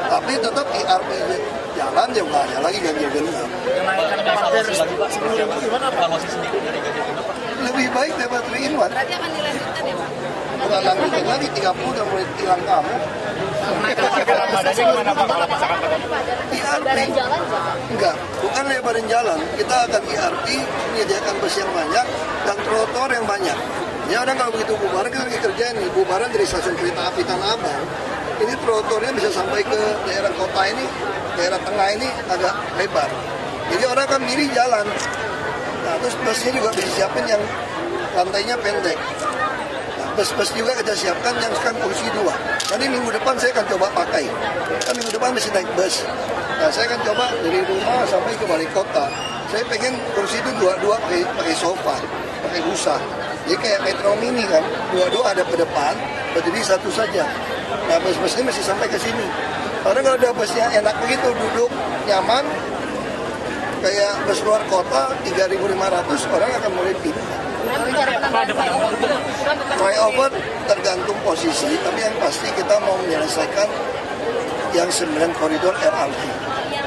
Tapi tetap IRP jalan ya nggak ada lagi ganjil genap. Lebih baik daripada 3 in 1. Berarti akan dilanjutkan ya Pak? Bukan lagi 30 udah mulai tilang kamu. IRP enggak, bukan lebarin jalan. Kita akan IRP menyediakan bus yang banyak dan trotoar yang banyak. Ya orang kalau begitu bubaran kita lagi kerjain nih, bubaran dari stasiun kereta api Tanah Abang. Ini trotoarnya bisa sampai ke daerah kota ini, daerah tengah ini agak lebar. Jadi orang akan milih jalan. Nah, terus busnya juga bisa siapin yang lantainya pendek. Nah, bus-bus juga kita siapkan yang sekarang kursi 2. Nanti minggu depan saya akan coba pakai. Kan minggu depan masih naik bus. Nah, saya akan coba dari rumah sampai ke balik kota. Saya pengen kursi itu dua-dua pakai sofa, pakai busa. Jadi kayak Metro Mini kan, dua-dua ada ke depan, berdiri satu saja. Nah, bus-bus ini masih sampai ke sini. Karena kalau ada busnya enak begitu, duduk nyaman, kayak bus luar kota 3.500 orang akan mulai pindah. Flyover tergantung posisi, tapi yang pasti kita mau menyelesaikan yang 9 koridor LRT.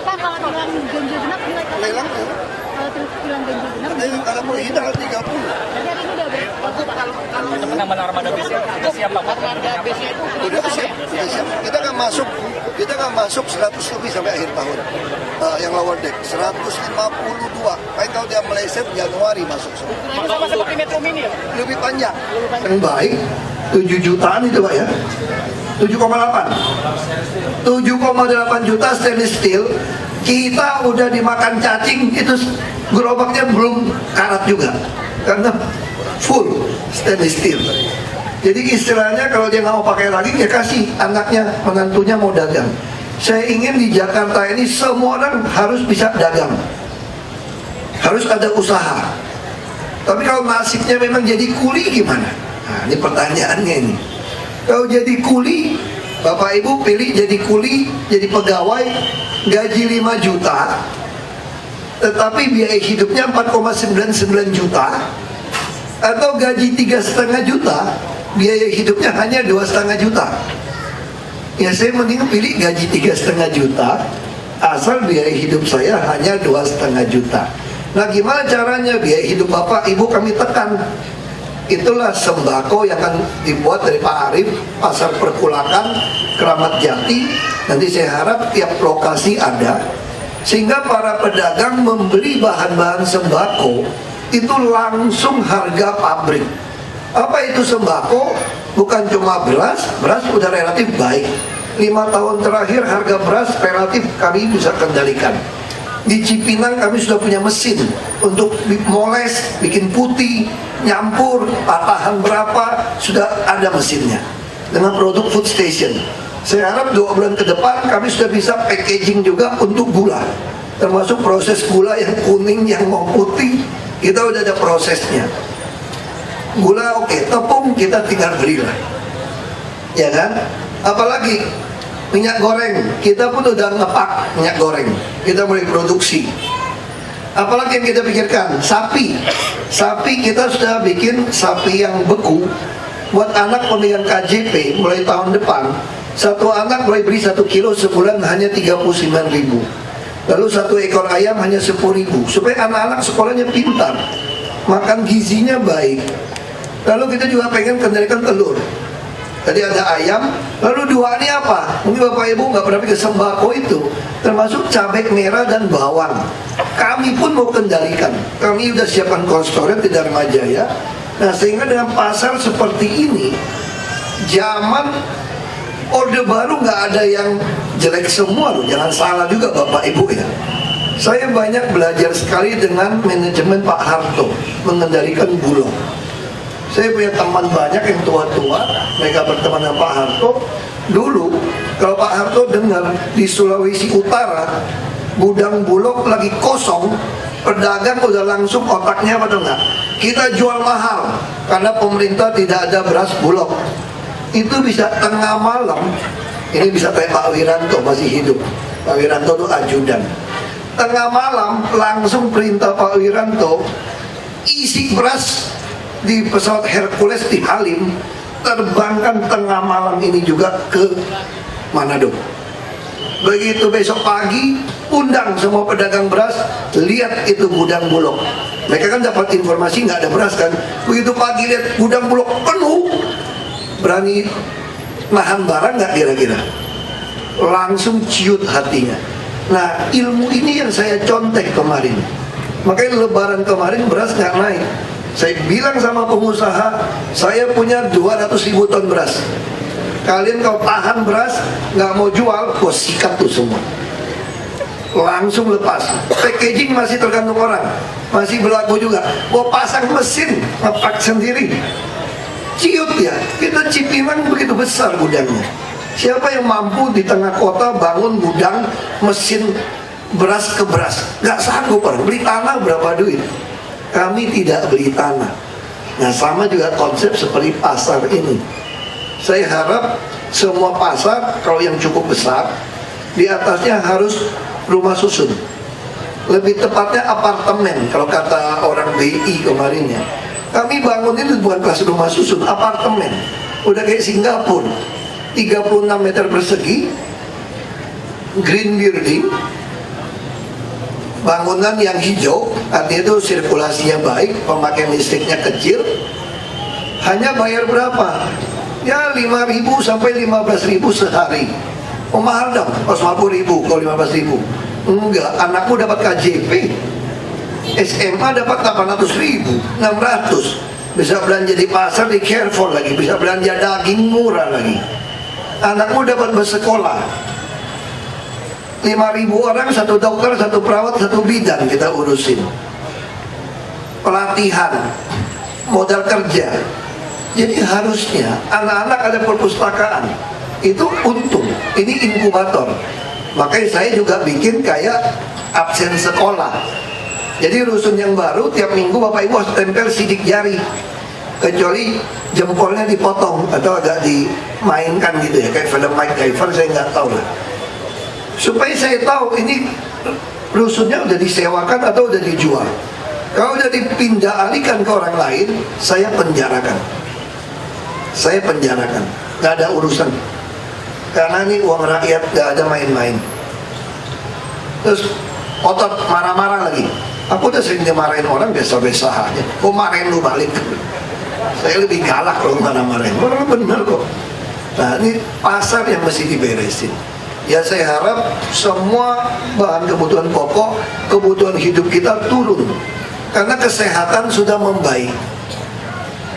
Pak, kalau bilang ganjil genap nilai kata Lelang tuh, kalau bilang ganjil genap kalau mulai hilang 30. jadi hari ini udah berapa kalau Penambahan armada bis itu siap Pak. Udah siap. Kita akan masuk 100 lebih sampai akhir tahun. Yang lower deck 152. Paling kalau dia meleset Januari masuk semua. Sama seperti Metro Mini ya? Lebih panjang. Yang baik 7 jutaan itu Pak ya. 7,8 juta stainless steel. Kita udah dimakan cacing, itu gerobaknya belum karat juga karena full stainless steel. Jadi istilahnya kalau dia nggak mau pakai lagi, dia kasih anaknya, menantunya mau dagang. Saya ingin di Jakarta ini semua orang harus bisa dagang, harus ada usaha. Tapi kalau nasibnya memang jadi kuli gimana? Nah, ini pertanyaannya ini. Kalau jadi kuli, Bapak Ibu pilih jadi kuli, jadi pegawai, gaji 5 juta, tetapi biaya hidupnya 4,99 juta, atau gaji 3,5 juta, biaya hidupnya hanya 2,5 juta. Ya saya mending pilih gaji 3,5 juta, asal biaya hidup saya hanya 2,5 juta. Nah gimana caranya biaya hidup Bapak Ibu kami tekan? Itulah sembako yang akan dibuat dari Pak Arif, Pasar Perkulakan, Keramat Jati. Nanti saya harap tiap lokasi ada, sehingga para pedagang membeli bahan-bahan sembako itu langsung harga pabrik. Apa itu sembako? Bukan cuma beras udah relatif baik. 5 tahun terakhir harga beras relatif kami bisa kendalikan. Di Cipinang kami sudah punya mesin untuk moles, bikin putih, nyampur, patahan berapa, sudah ada mesinnya dengan produk food station. Saya harap 2 bulan ke depan kami sudah bisa packaging juga untuk gula, termasuk proses gula yang kuning, yang mau putih, kita udah ada prosesnya. Gula oke, tepung kita tinggal belilah, ya kan? Apalagi minyak goreng, kita pun udah ngepak minyak goreng, kita mulai produksi. Apalagi yang kita pikirkan, sapi kita sudah bikin sapi yang beku buat anak pemilihan KJP mulai tahun depan. Satu anak mulai beli 1 kilo sebulan hanya 39.000. Lalu 1 ekor ayam hanya 10.000, supaya anak-anak sekolahnya pintar, makan gizinya baik. Lalu kita juga pengen kendalikan telur. Tadi ada ayam, lalu 2 ini apa? Mungkin Bapak Ibu nggak pernah pikir sembako itu, termasuk cabai merah dan bawang. Kami pun mau kendalikan. Kami sudah siapkan konstoran di Dharma Jaya. Nah sehingga dengan pasar seperti ini, zaman Orde baru nggak ada yang jelek semua loh, jangan salah juga Bapak Ibu ya. Saya banyak belajar sekali dengan manajemen Pak Harto mengendalikan Bulog. Saya punya teman banyak yang tua-tua, mereka berteman dengan Pak Harto. Dulu kalau Pak Harto dengar di Sulawesi Utara gudang Bulog lagi kosong, pedagang udah langsung otaknya apa tuh enggak? Kita jual mahal karena pemerintah tidak ada beras Bulog. Itu bisa tengah malam, ini bisa kayak Pak Wiranto masih hidup. Pak Wiranto itu ajudan. Tengah malam langsung perintah Pak Wiranto isi beras di pesawat Hercules di Halim, terbangkan tengah malam ini juga ke Manado. Begitu besok pagi undang semua pedagang beras, lihat itu gudang Bulog. Mereka kan dapat informasi nggak ada beras kan. Begitu pagi lihat gudang Bulog penuh, berani nahan barang nggak kira-kira? Langsung ciut hatinya. Nah, ilmu ini yang saya contek kemarin. Makanya lebaran kemarin beras nggak naik. Saya bilang sama pengusaha, saya punya 200.000 ton beras. Kalian kalau tahan beras, nggak mau jual, gue sikat tuh semua. Langsung lepas. Packaging masih tergantung orang, masih berlaku juga. Gue pasang mesin, ngepak sendiri. Ciut ya, kita Cipinang begitu besar gudangnya. Siapa yang mampu di tengah kota bangun gudang mesin beras ke beras? Nggak sanggup orang, beli tanah berapa duit? Kami tidak beli tanah. Nah sama juga konsep seperti pasar ini. Saya harap semua pasar kalau yang cukup besar, di atasnya harus rumah susun. Lebih tepatnya apartemen kalau kata orang BI kemarin ya. Kami bangun itu bukan kelas rumah susun, apartemen. Udah kayak Singapura, 36 meter persegi, green building, bangunan yang hijau, artinya itu sirkulasinya baik, pemakaian listriknya kecil. Hanya bayar berapa? Ya 5.000 sampai 15.000 sehari. Oh mahal dong, 50.000 kalau 15.000. Enggak, anakmu dapat KJP, SMA dapat 800.000, 600. Bisa belanja di pasar, di Carrefour lagi, bisa belanja daging murah lagi. Anakmu dapat bersekolah. 5.000 orang, 1 dokter, 1 perawat, 1 bidan kita urusin. Pelatihan, modal kerja. Jadi harusnya anak-anak ada perpustakaan. Itu untung, ini inkubator. Makanya saya juga bikin kayak absen sekolah. Jadi rusun yang baru tiap minggu Bapak Ibu harus tempel sidik jari. Kecuali jempolnya dipotong atau agak dimainkan gitu ya, kayak film Mike Diver, saya nggak tahu lah. Supaya saya tahu ini rusunnya udah disewakan atau udah dijual. Kalau udah dipindah alihkan ke orang lain, saya penjarakan. Saya penjarakan, nggak ada urusan. Karena ini uang rakyat, nggak ada main-main. Terus otot marah-marah lagi. Aku udah sering dimarahin orang biasa-biasa aja. Kok marahin lu balik? Saya lebih galak kalau marah-marahin. Orang bener kok. Nah ini pasar yang mesti diberesin. Ya saya harap semua bahan kebutuhan pokok, kebutuhan hidup kita turun. Karena kesehatan sudah membaik.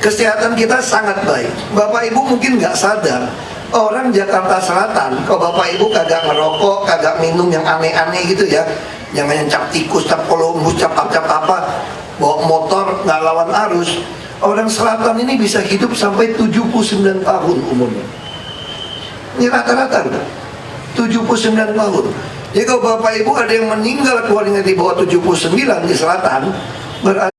Kesehatan kita sangat baik. Bapak Ibu mungkin nggak sadar, orang Jakarta Selatan, kalau Bapak Ibu kagak ngerokok, kagak minum yang aneh-aneh gitu ya, jangan yang cap tikus, cap Columbus, cap apa, bawa motor nggak lawan arus. Orang Selatan ini bisa hidup sampai 79 tahun umurnya. Ini rata-rata 79 tahun. Jadi kalau Bapak Ibu ada yang meninggal keluarnya di bawah 79 di Selatan, berarti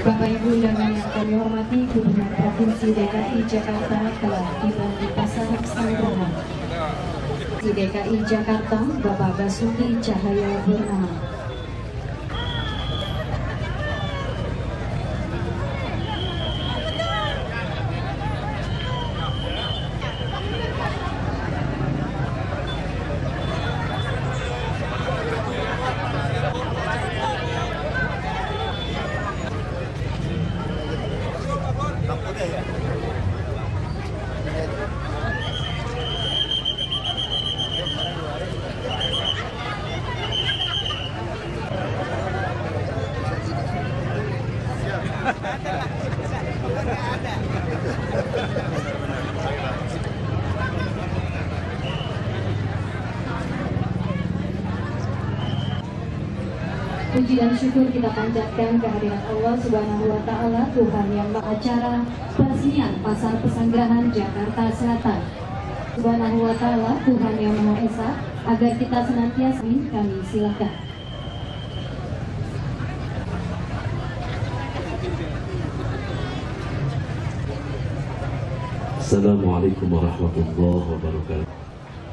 Bapak Ibu undangan yang kami hormati, Gubernur Provinsi DKI Jakarta telah tiba di Pasar Pesanggerahan. Di DKI Jakarta, Bapak Basuki Cahayapurnama. Puji dan syukur kita panjatkan kehadiran Allah Subhanahu wa Ta'ala, Tuhan yang Maha Acara peresmian Pasar Pesanggerahan Jakarta Selatan. Subhanahu wa Ta'ala, Tuhan yang Maha Esa, agar kita senantiasa kami silakan. Assalamualaikum warahmatullahi wabarakatuh.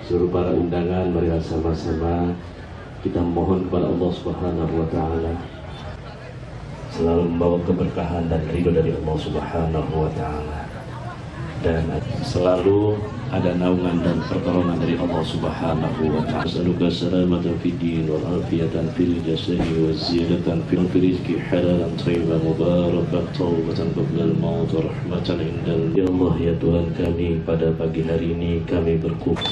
Seluruh para undangan, marilah sama-sama kita mohon kepada Allah Subhanahu wa Ta'ala selalu membawa keberkahan dan ridho dari Allah Subhanahu wa Ta'ala, dan selalu ada naungan dan pertolongan dari Allah Subhanahu wa Ta'ala. As'aluka salamatan fid din wal afiyatan fil jasadi wa ziyadatan fil rizqi halalan thayyiban mubarakan taubatan qabla al-maut wa rahmatan indal. Ya Allah, ya Tuhan kami, pada pagi hari ini kami berkumpul.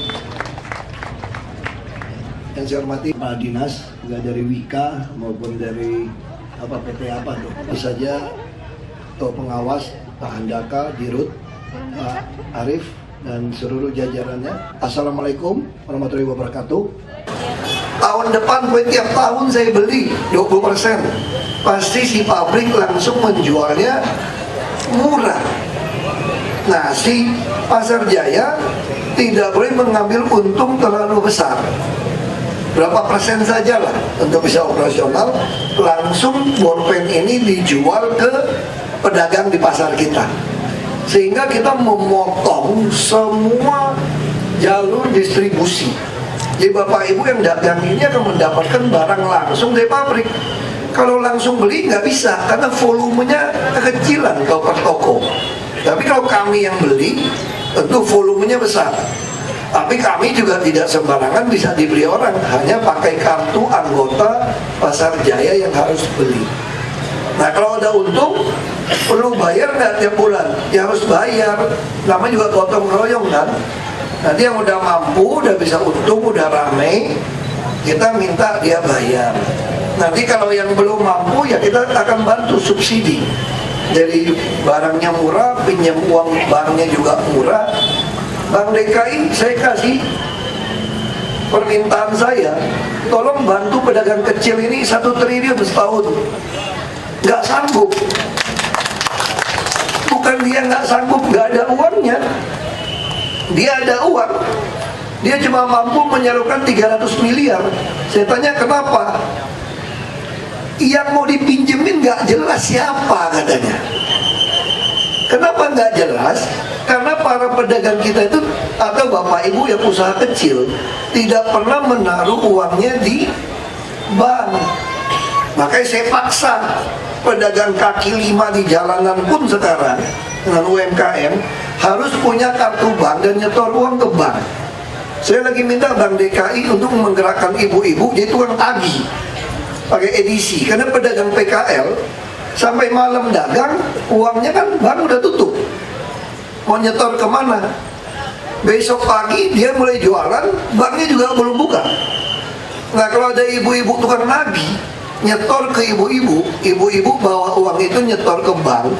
Yang saya hormati Pak Dinas, juga dari Wika maupun dari PT apa tuh, tentu saja Ketua Pengawas Pak Handaka, Dirut, Pak Arif, dan seluruh jajarannya. Assalamualaikum warahmatullahi wabarakatuh. Tahun depan tiap tahun saya beli 20%. Pasti si pabrik langsung menjualnya murah. Nah, si Pasar Jaya tidak boleh mengambil untung terlalu besar. Berapa persen saja lah untuk bisa operasional, langsung bolpen ini dijual ke pedagang di pasar kita, sehingga kita memotong semua jalur distribusi. Jadi Bapak Ibu yang dagang ini akan mendapatkan barang langsung dari pabrik. Kalau langsung beli nggak bisa, karena volumenya kekecilan kalau per toko. Tapi kalau kami yang beli, tentu volumenya besar. Tapi kami juga tidak sembarangan bisa dibeli orang, hanya pakai kartu anggota Pasar Jaya yang harus beli. Nah, kalau ada untung, perlu bayar nggak tiap bulan? Ya harus bayar, namanya juga gotong royong kan. Nanti yang udah mampu, udah bisa untung, udah rame, kita minta dia bayar. Nanti kalau yang belum mampu, ya kita akan bantu subsidi. Jadi barangnya murah, pinjam uang banknya juga murah. Bank DKI, saya kasih permintaan saya, tolong bantu pedagang kecil ini 1 triliun setahun. Nggak sanggup. Bukan dia nggak sanggup, nggak ada uangnya. Dia ada uang. Dia cuma mampu menyalurkan 300 miliar. Saya tanya kenapa? Yang mau dipinjemin nggak jelas siapa katanya. Kenapa nggak jelas? Karena para pedagang kita itu atau Bapak Ibu yang usaha kecil tidak pernah menaruh uangnya di bank. Makanya saya paksa pedagang kaki lima di jalanan pun sekarang dengan UMKM harus punya kartu bank dan nyetor uang ke bank. Saya lagi minta Bank DKI untuk menggerakkan ibu-ibu jadi tukang tagih pakai edisi, karena pedagang PKL sampai malam dagang, uangnya kan bank udah tutup. Mau nyetor kemana? Besok pagi dia mulai jualan, banknya juga belum buka. Nah, kalau ada ibu-ibu tukang nagih, nyetor ke ibu-ibu, ibu-ibu bawa uang itu nyetor ke bank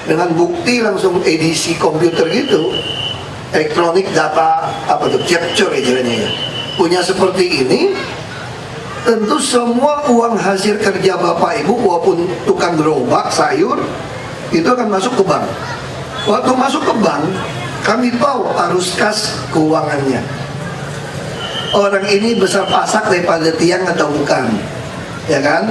dengan bukti langsung edisi komputer gitu, elektronik data apa tuh, capture istilahnya ya. Punya seperti ini, tentu semua uang hasil kerja Bapak Ibu walaupun tukang gerobak sayur itu akan masuk ke bank. Waktu masuk ke bank, kami tahu arus kas keuangannya. Orang ini besar pasak daripada tiang atau bukan, ya kan?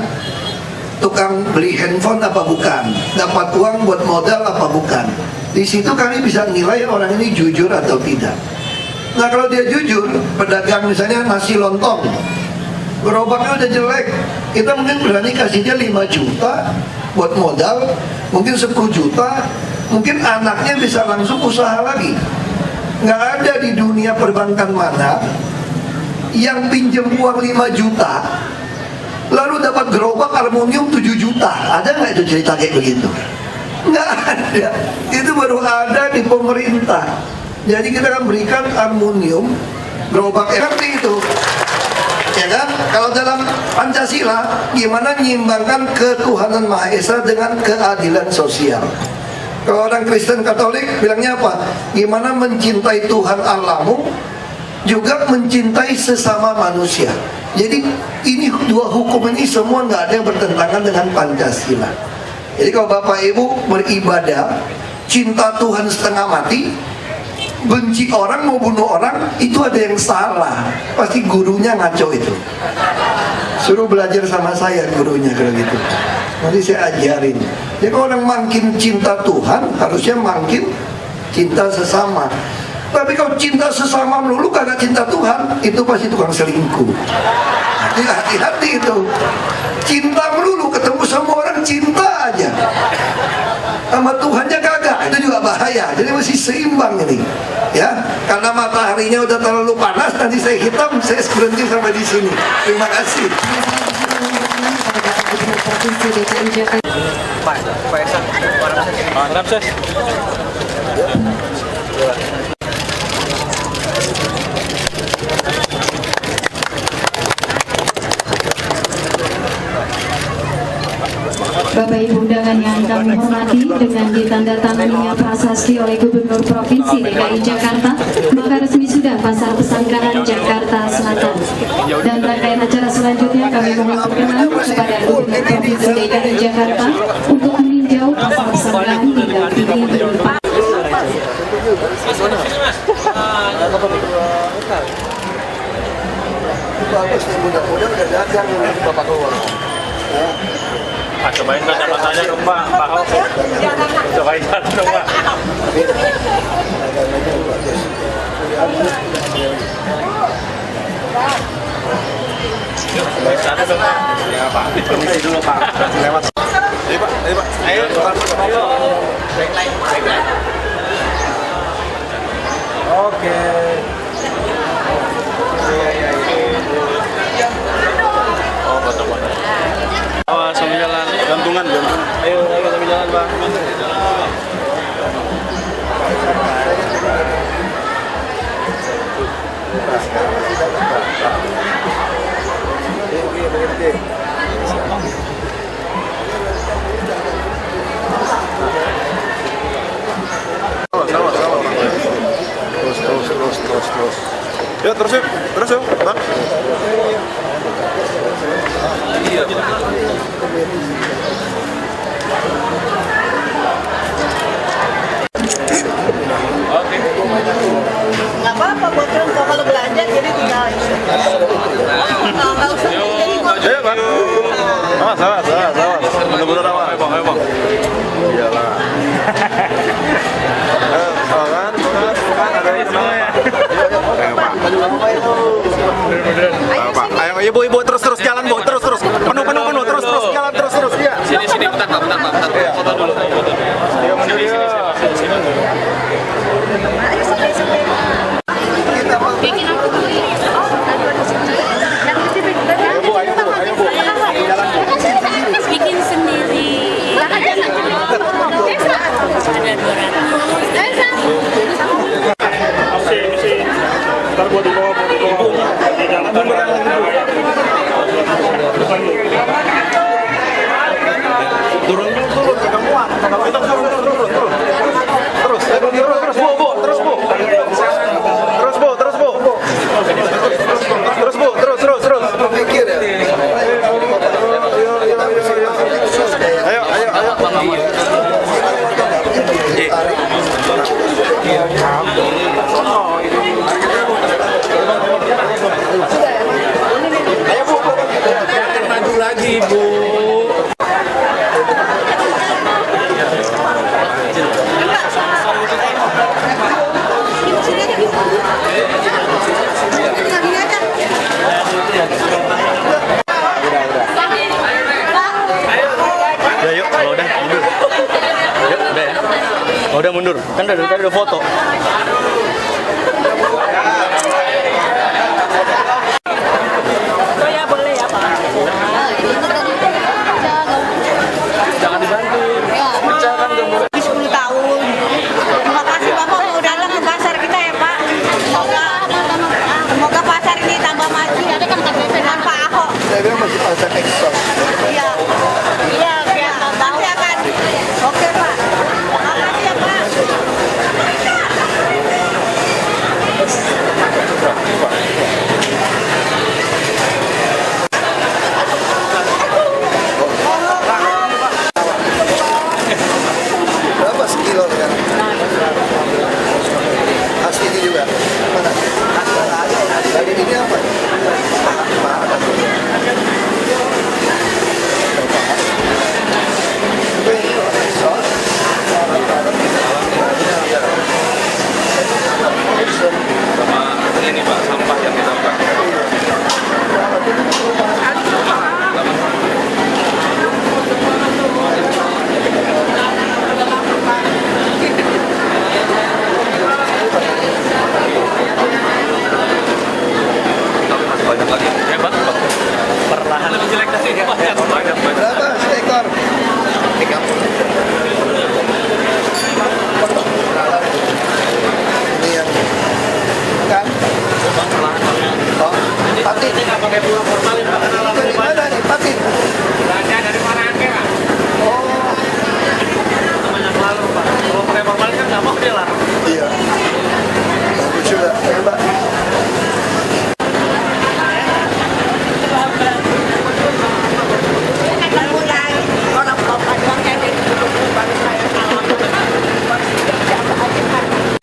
tukang beli handphone apa bukan, dapat uang buat modal apa bukan. Di situ kami bisa nilai orang ini jujur atau tidak. Nah kalau dia jujur, pedagang misalnya nasi lontong, gerobaknya udah jelek, kita mungkin berani kasih dia 5 juta buat modal, mungkin 10 juta, mungkin anaknya bisa langsung usaha lagi. Nggak ada di dunia perbankan mana yang pinjam uang 5 juta lalu dapat gerobak aluminium 7 juta. Ada nggak itu cerita kayak begitu? Nggak ada. Itu baru ada di pemerintah. Jadi kita akan berikan aluminium gerobak seperti itu, ya kan? Kalau dalam Pancasila, gimana menyimbangkan ketuhanan Maha Esa dengan keadilan sosial? Kalau orang Kristen Katolik bilangnya apa? Gimana mencintai Tuhan Allahmu juga mencintai sesama manusia. Jadi ini dua hukum ini semua nggak ada yang bertentangan dengan Pancasila. Jadi kalau Bapak Ibu beribadah, cinta Tuhan setengah mati, benci orang mau bunuh orang, itu ada yang salah. Pasti gurunya ngaco itu. Suruh belajar sama saya gurunya kalau gitu. Nanti saya ajarin. Jadi kalau orang makin cinta Tuhan, harusnya makin cinta sesama. Tapi kalau cinta sesama melulu kagak cinta Tuhan, itu pasti tukang selingkuh. Hati-hati itu. Cinta melulu, ketemu sama orang cinta aja, sama Tuhannya kagak, itu juga bahaya. Jadi mesti seimbang ini, ya. Karena mataharinya udah terlalu panas, nanti saya hitam, saya berhenti sampai di sini. Terima kasih. Bapak Ibu undangan yang kami hormati, dengan ditandatanganinya prasasti oleh Gubernur Provinsi DKI Jakarta, maka resmi sudah Pasar Pesanggerahan Jakarta Selatan. Dan rangkaian acara selanjutnya kami mohon perkenan kepada Gubernur Provinsi DKI Jakarta untuk meninjau Pasar Pesanggerahan hingga tinggi berlimpah. Bagus nih, mudah-mudahan udah dagang nih Bapak keluar. Pak, cobain kata-katanya dong Pak, Pak Ahok. Cobain dong Pak. Satu dong Pak. Ya Pak, permisi dulu Pak. Lewat. Ayo Pak, ayo Pak. Ayo. Backline. Oke. Oh, foto-foto. Awas sambil jalan, gantungan. Ayo sambil jalan Bang. Terus. Ya terus yuk, Bang. Iya, Pak. Oke. Nggak apa-apa buat contoh kalau belanja, jadi tinggal nggak usah jadi motor. Ayo Bang. Awas. Bener-bener awas. Ayo Bang. Iyalah. Bukan ada ini semua ya. Ayo ibu terus jalan Bu, terus penuh terus jalan terus ya. Sini bentar Pak, foto dulu. Ayo mundur ya. Bikin aku beli. Ayo Bu. Bikin sendiri. Ada 200. Ntar gua dibawa di jalan. Turun pegang muat. Terus. Pikir ya. Ayo. Ayo Bu, maju lagi Bu. udah mundur. Kan tadi udah foto. Oh ya boleh ya Pak. Jangan dibantu. Pecahkan gambar. 10 tahun. Terima kasih Bapak udah datang ke pasar kita ya Pak. Semoga pasar ini tambah maju dengan Pak Ahok. Saya bilang masih pasar ekspor. Iya. Iya, biar tahu akan. Oke Pak. Makasih ya Pak. Berapa sekilo sekarang? Asli ini juga. Mana? Tadi ini apa? Sama ini Pak, sampah yang kita pakai. Banyak lagi. Hebat Pak. Perlahan lebih jelek dari Banyak. Berapa seekor? 30. Ini yang kan? Oh, patin. nggak pakai pulang formalin Pak. Dari mana nih patin? Belanja dari Marangke Pak. Oh, Namanya selalu Pak. Kalau pakai formalin kan nggak mau dia larang. iya. Bagus juga, hebat.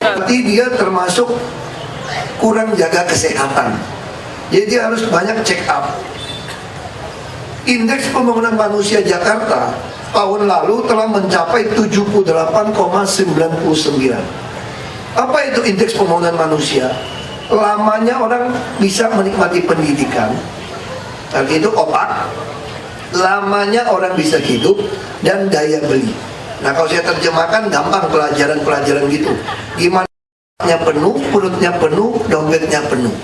Berarti dia termasuk kurang jaga kesehatan. Jadi dia harus banyak check up. Indeks pembangunan manusia Jakarta tahun lalu telah mencapai 78,99. Apa itu indeks pembangunan manusia? Lamanya orang bisa menikmati pendidikan, tadi itu otak, lamanya orang bisa hidup, dan daya beli. Nah kalau saya terjemahkan gampang pelajaran-pelajaran gitu. Gimana penuh, perutnya penuh, dompetnya penuh.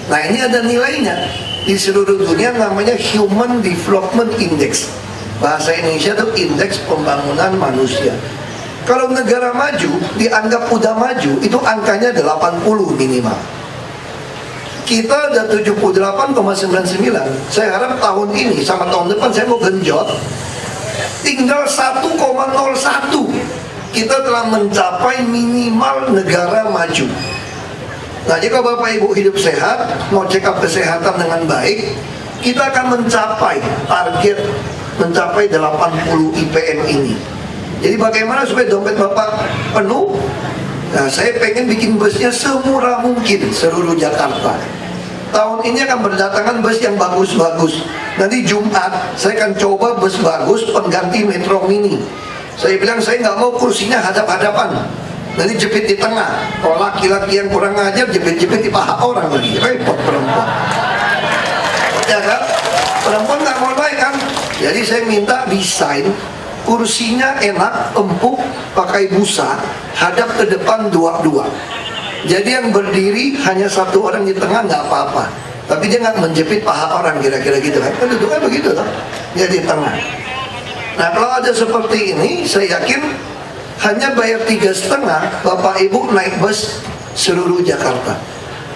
Nah ini ada nilainya. Di seluruh dunia namanya Human Development Index. Bahasa Indonesia itu indeks pembangunan manusia. Kalau negara maju, dianggap udah maju, itu angkanya 80 minimal. Kita ada 78,99. Saya harap tahun ini sama tahun depan saya mau genjot. Tinggal 1,01 kita telah mencapai minimal negara maju. Nah jika Bapak Ibu hidup sehat, mau check up kesehatan dengan baik, kita akan mencapai target mencapai 80 IPM ini. Jadi bagaimana supaya dompet Bapak penuh? Nah saya pengen bikin busnya semurah mungkin seluruh Jakarta. Tahun ini akan berdatangan bus yang bagus-bagus. Nanti Jumat saya akan coba bus bagus pengganti Metro Mini. Saya bilang saya nggak mau kursinya hadap-hadapan, nanti jepit di tengah. Kalau laki-laki yang kurang ajar jepit-jepit di paha orang lagi, repot perempuan. Ya kan? Perempuan nggak mau naik kan? Jadi saya minta desain kursinya enak, empuk, pakai busa, hadap ke depan dua-dua. Jadi yang berdiri hanya satu orang di tengah nggak apa-apa, tapi dia nggak menjepit paha orang, kira-kira gitu kan? Kan duduknya begitu loh, dia di tengah. Nah kalau ada seperti ini, saya yakin hanya bayar 3,5, Bapak Ibu naik bus seluruh Jakarta.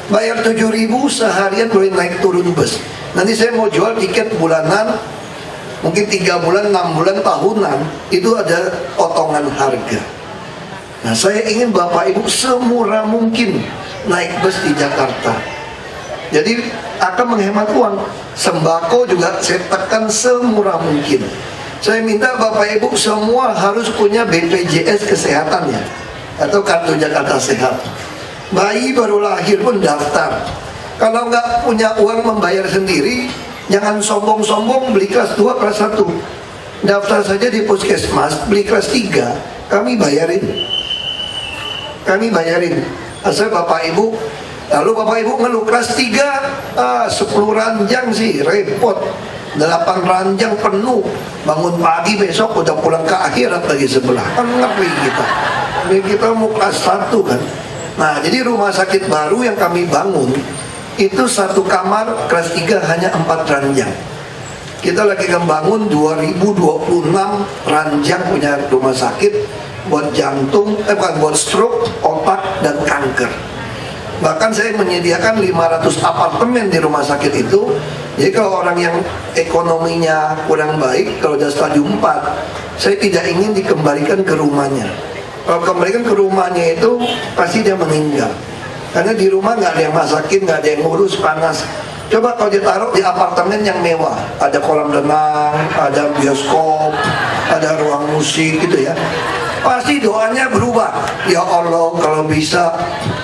Bayar 7.000 seharian boleh naik turun bus. Nanti saya mau jual tiket bulanan, mungkin 3 bulan, 6 bulan, tahunan, itu ada potongan harga. Nah saya ingin Bapak Ibu semurah mungkin naik bus di Jakarta. Jadi akan menghemat uang. Sembako juga saya tekan semurah mungkin. Saya minta Bapak Ibu semua harus punya BPJS kesehatannya atau kartu Jakarta Sehat. Bayi baru lahir pun daftar. Kalau nggak punya uang membayar sendiri, jangan sombong-sombong beli kelas 2, kelas 1. Daftar saja di puskesmas, beli kelas 3, kami bayarin. Kami bayarin. Asal Bapak Ibu, lalu Bapak Ibu ngeluh kelas 3, 10 ranjang sih, repot. 8 ranjang penuh, bangun pagi besok udah pulang ke akhirat lagi sebelah, kan ngeri kita. Jadi kita mau kelas 1 kan. Nah, jadi rumah sakit baru yang kami bangun itu 1 kamar kelas 3 hanya 4 ranjang. Kita lagi membangun 2026 ranjang punya rumah sakit buat jantung, buat stroke, otak, dan kanker. Bahkan saya menyediakan 500 apartemen di rumah sakit itu. Jadi kalau orang yang ekonominya kurang baik, kalau sudah stadium 4, saya tidak ingin dikembalikan ke rumahnya. Kalau kembalikan ke rumahnya itu pasti dia meninggal. Karena di rumah nggak ada yang masakin, nggak ada yang ngurus, panas. Coba kalau ditaruh di apartemen yang mewah, ada kolam renang, ada bioskop, ada ruang musik gitu ya. Pasti doanya berubah. Ya Allah, kalau bisa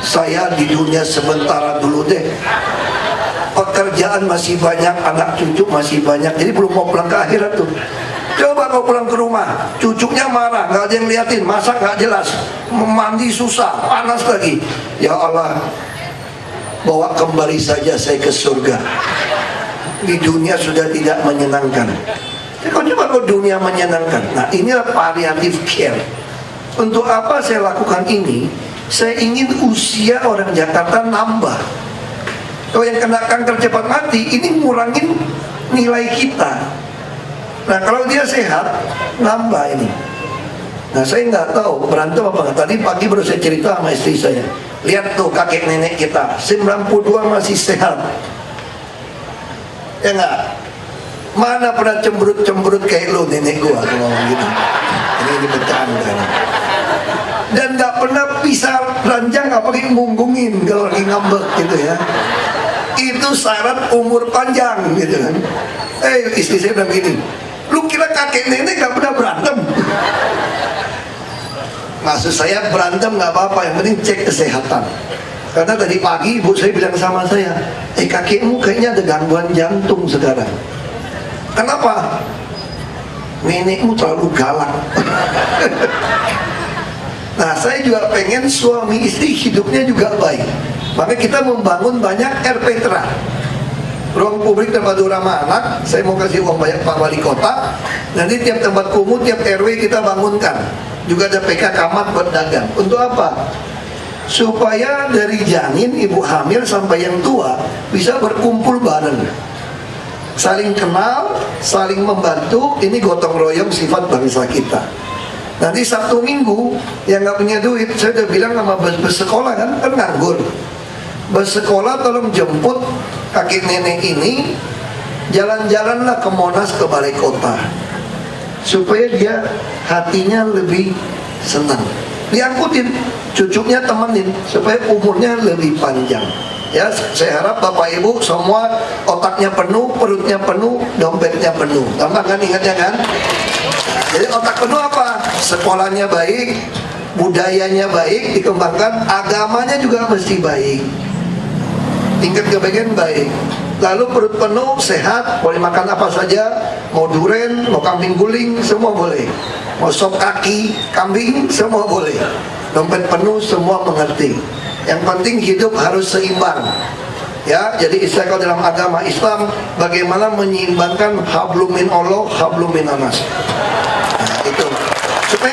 saya di dunia sebentar dulu deh. Pekerjaan masih banyak, anak cucu masih banyak, jadi belum mau pulang ke akhirat tuh. Coba kau pulang ke rumah, cucunya marah, nggak ada yang liatin, masak nggak jelas, mandi susah, panas lagi. Ya Allah, bawa kembali saja saya ke surga. Di dunia sudah tidak menyenangkan. Kau coba kalau dunia menyenangkan. Nah, inilah palliative care. Untuk apa saya lakukan ini? Saya ingin usia orang Jakarta nambah. Kalau yang kena kanker cepat mati, ini ngurangin nilai kita. Nah, kalau dia sehat, nambah ini. Nah, saya nggak tahu berantem apa nggak. Tadi pagi baru saya cerita sama istri saya. Lihat tuh kakek nenek kita, 92 masih sehat. Ya nggak? Mana pernah cemberut kayak lo nenek gua kalau ngomong gitu. Ini bercanda. Dan nggak pernah pisah ranjang, apalagi ngunggungin kalau lagi ngambek gitu ya. Itu syarat umur panjang gitu kan. Istri saya bilang gini, lu kira kakek nenek gak pernah berantem? Maksud saya berantem gak apa-apa, yang penting cek kesehatan. Karena tadi pagi ibu saya bilang sama saya, kakekmu kayaknya ada gangguan jantung sekarang. Kenapa? Nenekmu terlalu galak. Nah, saya juga pengen suami istri hidupnya juga baik. Maka kita membangun banyak RPTRA, ruang publik tempat ramah anak. Saya mau kasih uang banyak Pak Wali Kota. Nanti tiap tempat kumuh, tiap RW kita bangunkan. Juga ada PK Camat buat dagang. Untuk apa? Supaya dari janin, ibu hamil sampai yang tua bisa berkumpul bareng, saling kenal, saling membantu. Ini gotong royong sifat bangsa kita. Nanti Sabtu Minggu yang nggak punya duit, saya udah bilang sama bus sekolah kan nganggur. Bus sekolah tolong jemput kakek nenek ini, jalan-jalanlah ke Monas, ke Balai Kota, supaya dia hatinya lebih senang. Diangkutin, cucunya temenin, supaya umurnya lebih panjang. Ya, saya harap Bapak Ibu semua otaknya penuh, perutnya penuh, dompetnya penuh. Gampang kan ingatnya kan? Jadi otak penuh apa? Sekolahnya baik, budayanya baik, dikembangkan, agamanya juga mesti baik. Tingkat kebaikan baik. Lalu perut penuh, sehat, boleh makan apa saja. Mau duren, mau kambing guling, semua boleh. Mau sop kaki kambing, semua boleh. Dompet penuh, semua mengerti. Yang penting hidup harus seimbang. Ya, jadi istilah dalam agama Islam, bagaimana menyeimbangkan hablum min Allah, hablum min anas. Nah, itu. Supaya